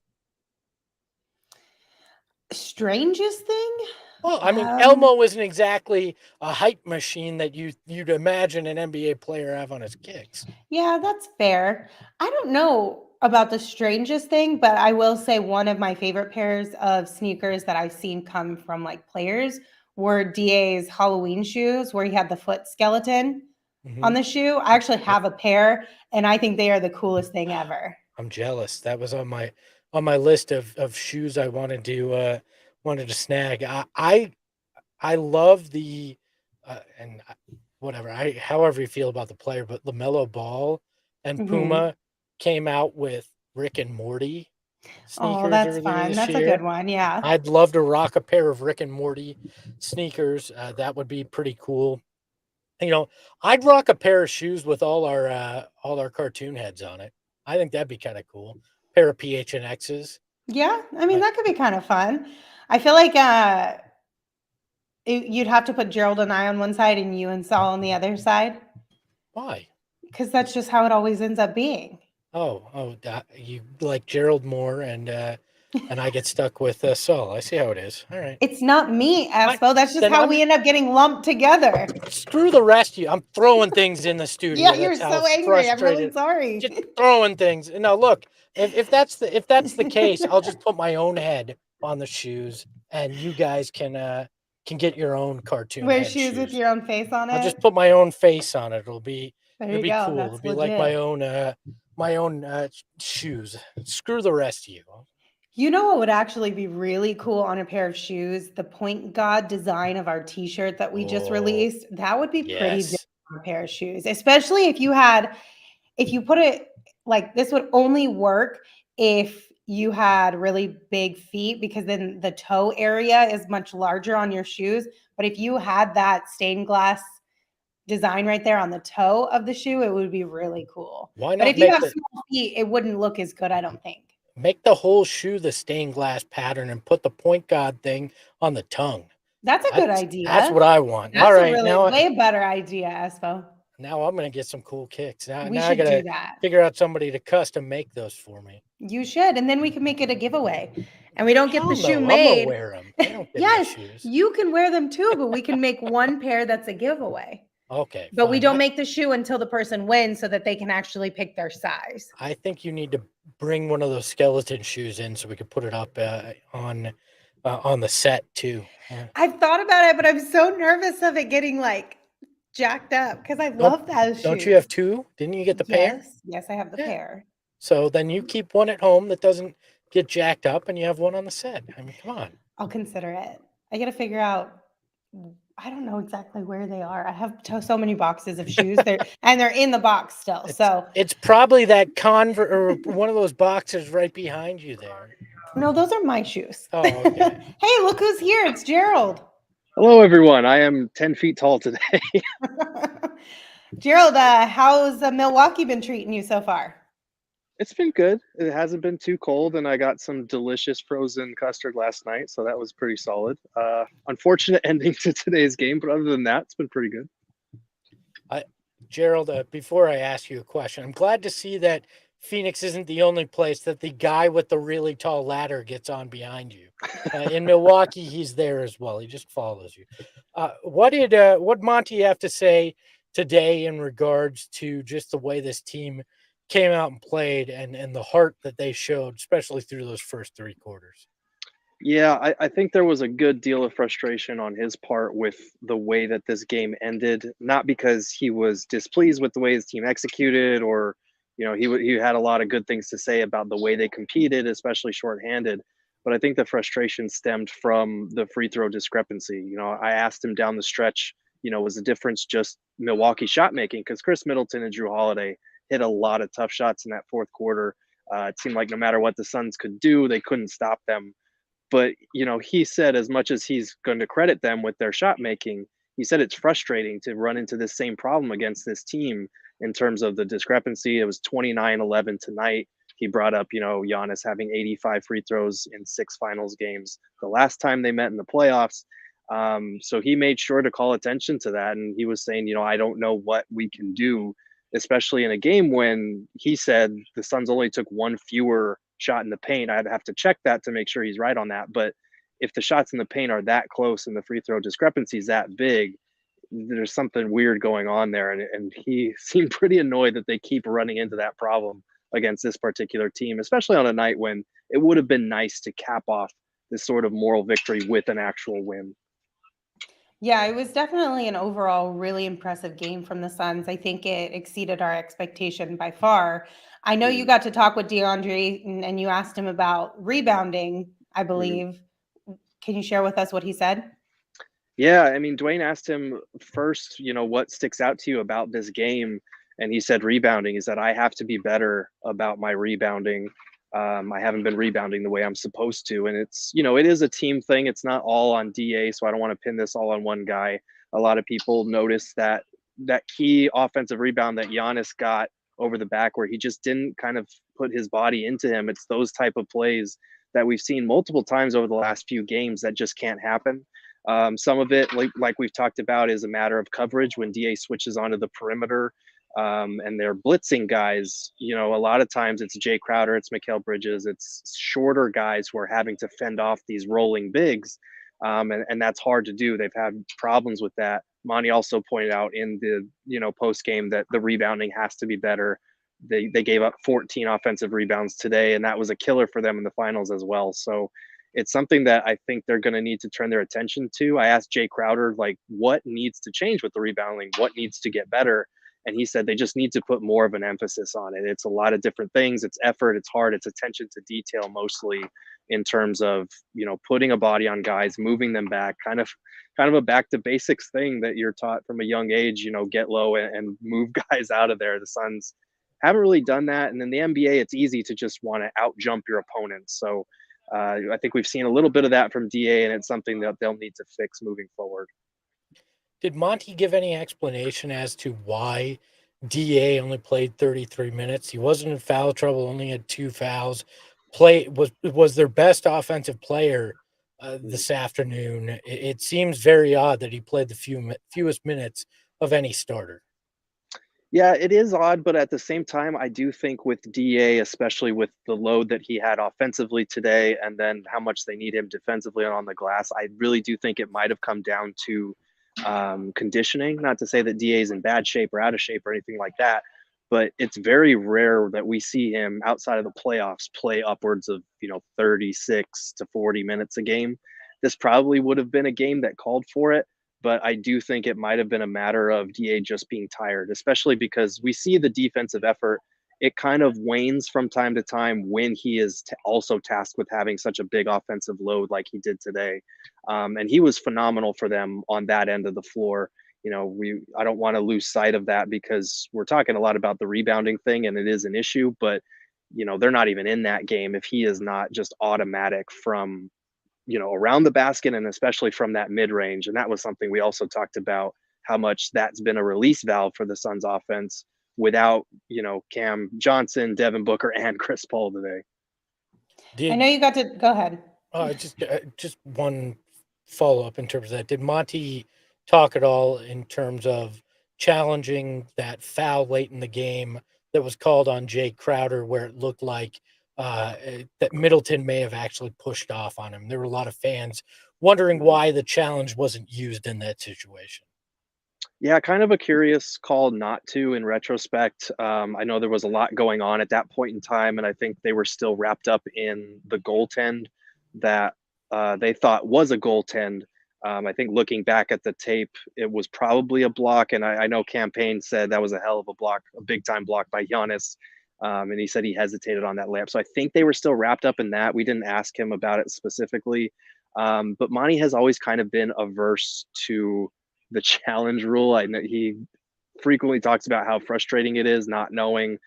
Strangest thing? Well, I mean, Elmo isn't exactly a hype machine that you'd imagine an NBA player have on his kicks. Yeah, that's fair. I don't know about the strangest thing, but I will say one of my favorite pairs of sneakers that I've seen come from like players were DA's Halloween shoes, where he had the foot skeleton on the shoe. I actually have a pair, and I think they are the coolest thing ever. I'm jealous. That was on my list of shoes I wanted to snag. I love the and whatever however you feel about the player, but LaMelo Ball and Puma came out with Rick and Morty sneakers. Oh, that's fun. That's a good one. Yeah, I'd love to rock a pair of Rick and Morty sneakers. That would be pretty cool. I'd rock a pair of shoes with all our cartoon heads on it. I think that'd be kind of cool. Pair of PHNXs. Yeah, I mean, Uh, that could be kind of fun. I feel like you'd have to put Gerald and I on one side and you and Saul on the other side why? because that's just how it always ends up being. You like Gerald more, and I get stuck with Saul. I see how it is. All right. It's not me, Espo. That's just Then how we end up getting lumped together. screw the rest of you. I'm throwing things in the studio. Yeah, you're That's how so angry. I'm really frustrated. sorry. Just throwing things. No, look, if that's the case, I'll just put my own head on the shoes, and you guys can get your own cartoon Wear head shoes with shoes. your own face on I'll just it. put my own face on it. It'll be Go. cool. It'll That's be like my legit. own shoes. Screw the rest of you. You know what would actually be really cool on a pair of shoes? The Point God design of our t-shirt that we just Oh, released. That would be pretty big yes. on a pair of shoes, especially if you put it like this would only work if you had really big feet because then the toe area is much larger on your shoes. But if you had that stained glass design right there on the toe of the shoe, it would be really cool. Why But not if you make have the small feet, it wouldn't look as good, I don't think. make the whole shoe the stained glass pattern and put the point god thing on the tongue? That's a good idea. That's what I want. That's All a right, really way better idea, Espo. now I'm gonna get some cool kicks. Now We I should do gotta that. figure out somebody to custom make those for me. You should, and then we can make it a giveaway. And we don't get the Hell shoe no, I'm gonna made. wear them. I don't get Yes, my shoes. you can wear them too, but we can make one pair that's a giveaway. Okay, But we fine. don't make the shoe until the person wins so that they can actually pick their size. I think you need to bring one of those skeleton shoes in so we could put it up on the set too. I've thought about it, but I'm so nervous of it getting like jacked up because I love those shoes. Don't you have two? Didn't you get the pair? Yes, I have the pair. So then you keep one at home that doesn't get jacked up, and you have one on the set. I mean, come on. I'll consider it. I got to figure out. I don't know exactly where they are. I have so many boxes of shoes there, and they're in the box still. So it's probably that Converse or one of those boxes right behind you there. No, those are my shoes. Oh, okay. Hey, look who's here. It's Gerald. Hello, everyone. I am 10 feet tall today. Gerald, how's Milwaukee been treating you so far? It's been good. It hasn't been too cold, and I got some delicious frozen custard last night, so that was pretty solid. Unfortunate ending to today's game, but other than that, it's been pretty good. Gerald, before I ask you a question, I'm glad to see that Phoenix isn't the only place that the guy with the really tall ladder gets on behind you. In Milwaukee, he's there as well. He just follows you. What Monty have to say today in regards to just the way this team came out and played and the heart that they showed, especially through those first three quarters? Yeah, I think there was a good deal of frustration on his part with the way that this game ended, not because he was displeased with the way his team executed or, he had a lot of good things to say about the way they competed, especially shorthanded. But I think the frustration stemmed from the free throw discrepancy. I asked him down the stretch, was the difference just Milwaukee shot making? Because Chris Middleton and Drew Holiday hit a lot of tough shots in that fourth quarter. It seemed like no matter what the Suns could do, they couldn't stop them. But, he said as much as he's going to credit them with their shot making, he said it's frustrating to run into this same problem against this team in terms of the discrepancy. It was 29-11 tonight. He brought up, Giannis having 85 free throws in 6 finals games the last time they met in the playoffs. So he made sure to call attention to that. And he was saying, I don't know what we can do, especially in a game when he said the Suns only took one fewer shot in the paint. I'd have to check that to make sure he's right on that. But if the shots in the paint are that close and the free throw discrepancy is that big, there's something weird going on there. And he seemed pretty annoyed that they keep running into that problem against this particular team, especially on a night when it would have been nice to cap off this sort of moral victory with an actual win. Yeah, it was definitely an overall really impressive game from the Suns. I think it exceeded our expectation by far. I know you got to talk with Deandre Ayton and you asked him about rebounding, I believe. Can you share with us what he said? Yeah, I mean, Dwayne asked him first, what sticks out to you about this game? And he said rebounding. He said, I have to be better about my rebounding. I haven't been rebounding the way I'm supposed to. And it's, it is a team thing. It's not all on DA. So I don't want to pin this all on one guy. A lot of people noticed that that key offensive rebound that Giannis got over the back where he just didn't kind of put his body into him. It's those type of plays that we've seen multiple times over the last few games that just can't happen. Some of it, like we've talked about, is a matter of coverage when DA switches onto the perimeter and they're blitzing guys. You know, a lot of times it's Jay Crowder, it's Mikal Bridges, it's shorter guys who are having to fend off these rolling bigs. And that's hard to do. They've had problems with that. Monty also pointed out in the, you know, post game that the rebounding has to be better. They gave up 14 offensive rebounds today, and that was a killer for them in the finals as well. So it's something that I think they're going to need to turn their attention to. I asked Jay Crowder, like, what needs to change with the rebounding? What needs to get better? And he said they just need to put more of an emphasis on it. It's a lot of different things. It's effort, it's hard, it's attention to detail mostly, in terms of, you know, putting a body on guys, moving them back, kind of a back to basics thing that you're taught from a young age, you know, get low and move guys out of there. The Suns haven't really done that. And in the NBA, it's easy to just want to out jump your opponents. So I think we've seen a little bit of that from DA, and it's something that they'll need to fix moving forward. Did Monty give any explanation as to why DA only played 33 minutes? He wasn't in foul trouble, only had 2 fouls. Was their best offensive player this afternoon. It seems very odd that he played the fewest minutes of any starter. Yeah, it is odd, but at the same time, I do think with DA, especially with the load that he had offensively today, and then how much they need him defensively on the glass, I really do think it might have come down to conditioning. Not to say that DA is in bad shape or out of shape or anything like that, but it's very rare that we see him outside of the playoffs play upwards of 36 to 40 minutes a game. This probably would have been a game that called for it, but I do think it might have been a matter of DA just being tired, especially because we see the defensive effort. It kind of wanes from time to time when he is also tasked with having such a big offensive load like he did today. And he was phenomenal for them on that end of the floor. I don't want to lose sight of that because we're talking a lot about the rebounding thing and it is an issue, but they're not even in that game if he is not just automatic from around the basket and especially from that mid-range. And that was something we also talked about, how much that's been a release valve for the Suns offense without, Cam Johnson, Devin Booker, and Chris Paul today. I know you got to go ahead. Just one follow-up in terms of that. Did Monty talk at all in terms of challenging that foul late in the game that was called on Jay Crowder, where it looked like that Middleton may have actually pushed off on him? There were a lot of fans wondering why the challenge wasn't used in that situation. Yeah, kind of a curious call not to in retrospect. I know there was a lot going on at that point in time, and I think they were still wrapped up in the goaltend that they thought was a goaltend. I think looking back at the tape, it was probably a block, and I know Payne said that was a hell of a block, a big-time block by Giannis. And he said he hesitated on that layup. So I think they were still wrapped up in that. We didn't ask him about it specifically. But Monty has always kind of been averse to the challenge rule. I know he frequently talks about how frustrating it is not knowing,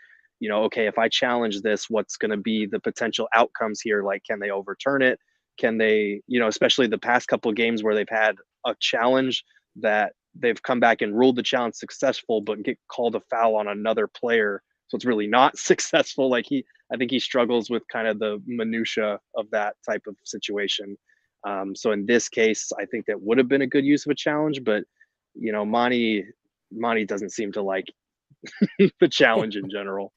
okay, if I challenge this, what's going to be the potential outcomes here? Like, can they overturn it? Can they, especially the past couple of games where they've had a challenge that they've come back and ruled the challenge successful, but get called a foul on another player. So it's really not successful. I think he struggles with kind of the minutia of that type of situation. So in this case, I think that would have been a good use of a challenge, but Monty doesn't seem to like the challenge in general.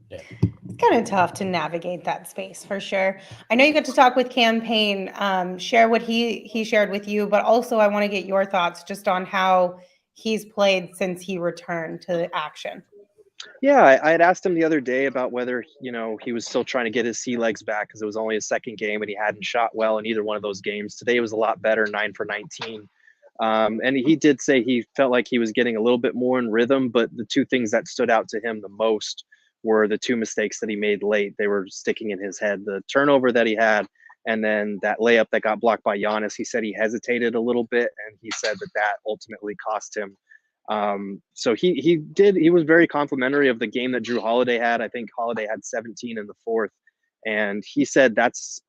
Yeah. It's kind of tough to navigate that space for sure. I know you got to talk with Payne, share what he shared with you, but also I want to get your thoughts just on how he's played since he returned to action. Yeah, I had asked him the other day about whether, he was still trying to get his sea legs back because it was only his second game and he hadn't shot well in either one of those games. Today was a lot better, 9 for 19. And he did say he felt like he was getting a little bit more in rhythm, but the two things that stood out to him the most were the two mistakes that he made late. They were sticking in his head, the turnover that he had, and then that layup that got blocked by Giannis. He said he hesitated a little bit, and he said that ultimately cost him. So he was very complimentary of the game that Jrue Holiday had. I think Holiday had 17 in the fourth. And he said that's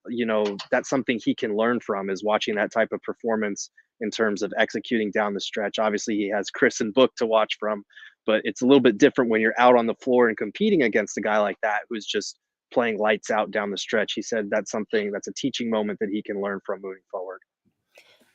something he can learn from, is watching that type of performance in terms of executing down the stretch. Obviously, he has Chris and Book to watch from, but it's a little bit different when you're out on the floor and competing against a guy like that who's just playing lights out down the stretch. He said that's a teaching moment that he can learn from moving forward.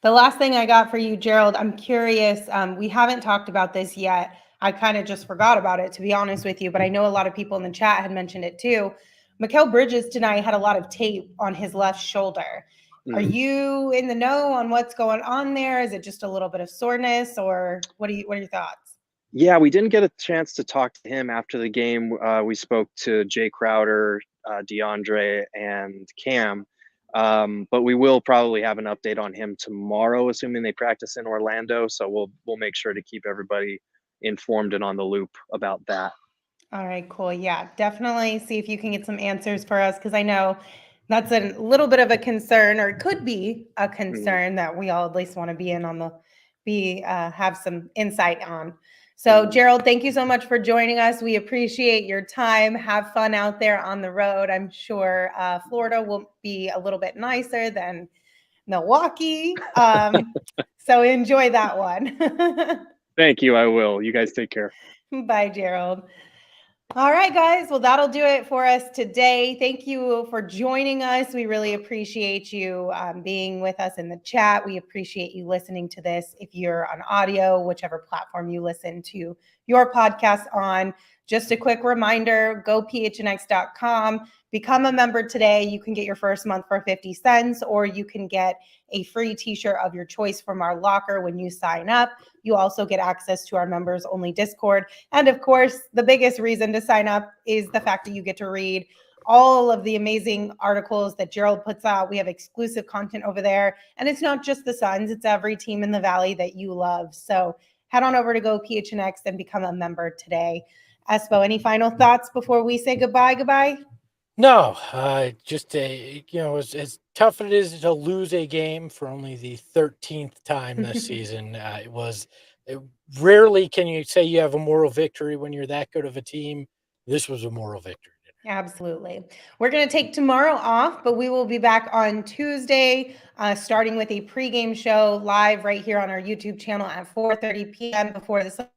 The last thing I got for you, Gerald, I'm curious. We haven't talked about this yet. I kind of just forgot about it, to be honest with you, but I know a lot of people in the chat had mentioned it too. Mikal Bridges tonight had a lot of tape on his left shoulder. Are you in the know on what's going on there? Is it just a little bit of soreness, or what are your thoughts? Yeah, we didn't get a chance to talk to him after the game. We spoke to Jay Crowder, Deandre, and Cam. But we will probably have an update on him tomorrow, assuming they practice in Orlando. So we'll make sure to keep everybody informed and on the loop about that. All right, cool. Yeah, definitely see if you can get some answers for us, because I know that's a little bit of a concern, or it could be a concern that we all at least want to be in on have some insight on. So Gerald, thank you so much for joining us. We appreciate your time. Have fun out there on the road. I'm sure Florida will be a little bit nicer than Milwaukee. So enjoy that one. Thank you. I will. You guys take care. Bye, Gerald. All right, guys. Well, that'll do it for us today. Thank you for joining us. We really appreciate you being with us in the chat. We appreciate you listening to this. If you're on audio, whichever platform you listen to your podcast on, just a quick reminder, go phnx.com, become a member today. You can get your first month for 50 cents, or you can get a free t-shirt of your choice from our locker when you sign up. You also get access to our members only Discord. And of course, the biggest reason to sign up is the fact that you get to read all of the amazing articles that Gerald puts out. We have exclusive content over there. And it's not just the Suns, it's every team in the Valley that you love. So head on over to Go PHNX and become a member today. Espo, any final thoughts before we say goodbye? No, just as tough as it is to lose a game for only the 13th time this season, rarely can you say you have a moral victory when you're that good of a team. This was a moral victory. Absolutely. We're going to take tomorrow off, but we will be back on Tuesday, starting with a pregame show live right here on our YouTube channel at 4:30 p.m. before the Suns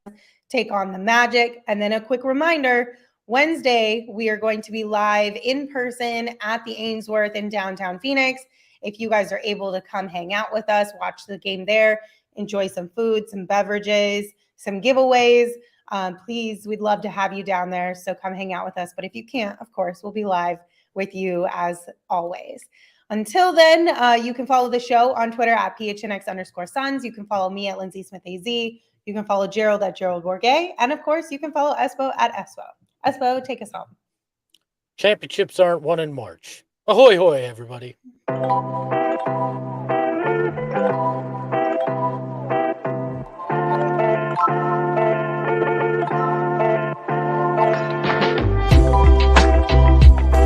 take on the Magic. And then a quick reminder, Wednesday, we are going to be live in person at the Ainsworth in downtown Phoenix. If you guys are able to come hang out with us, watch the game there, enjoy some food, some beverages, some giveaways, please, we'd love to have you down there. So come hang out with us. But if you can't, of course, we'll be live with you as always. Until then, you can follow the show on Twitter at PHNX_Suns. You can follow me at Lindsey Smith AZ. You can follow Gerald at Gerald Bourguet. And of course, you can follow Espo at Espo. Espo, take us home. Championships aren't won in March. Ahoy, hoy, everybody.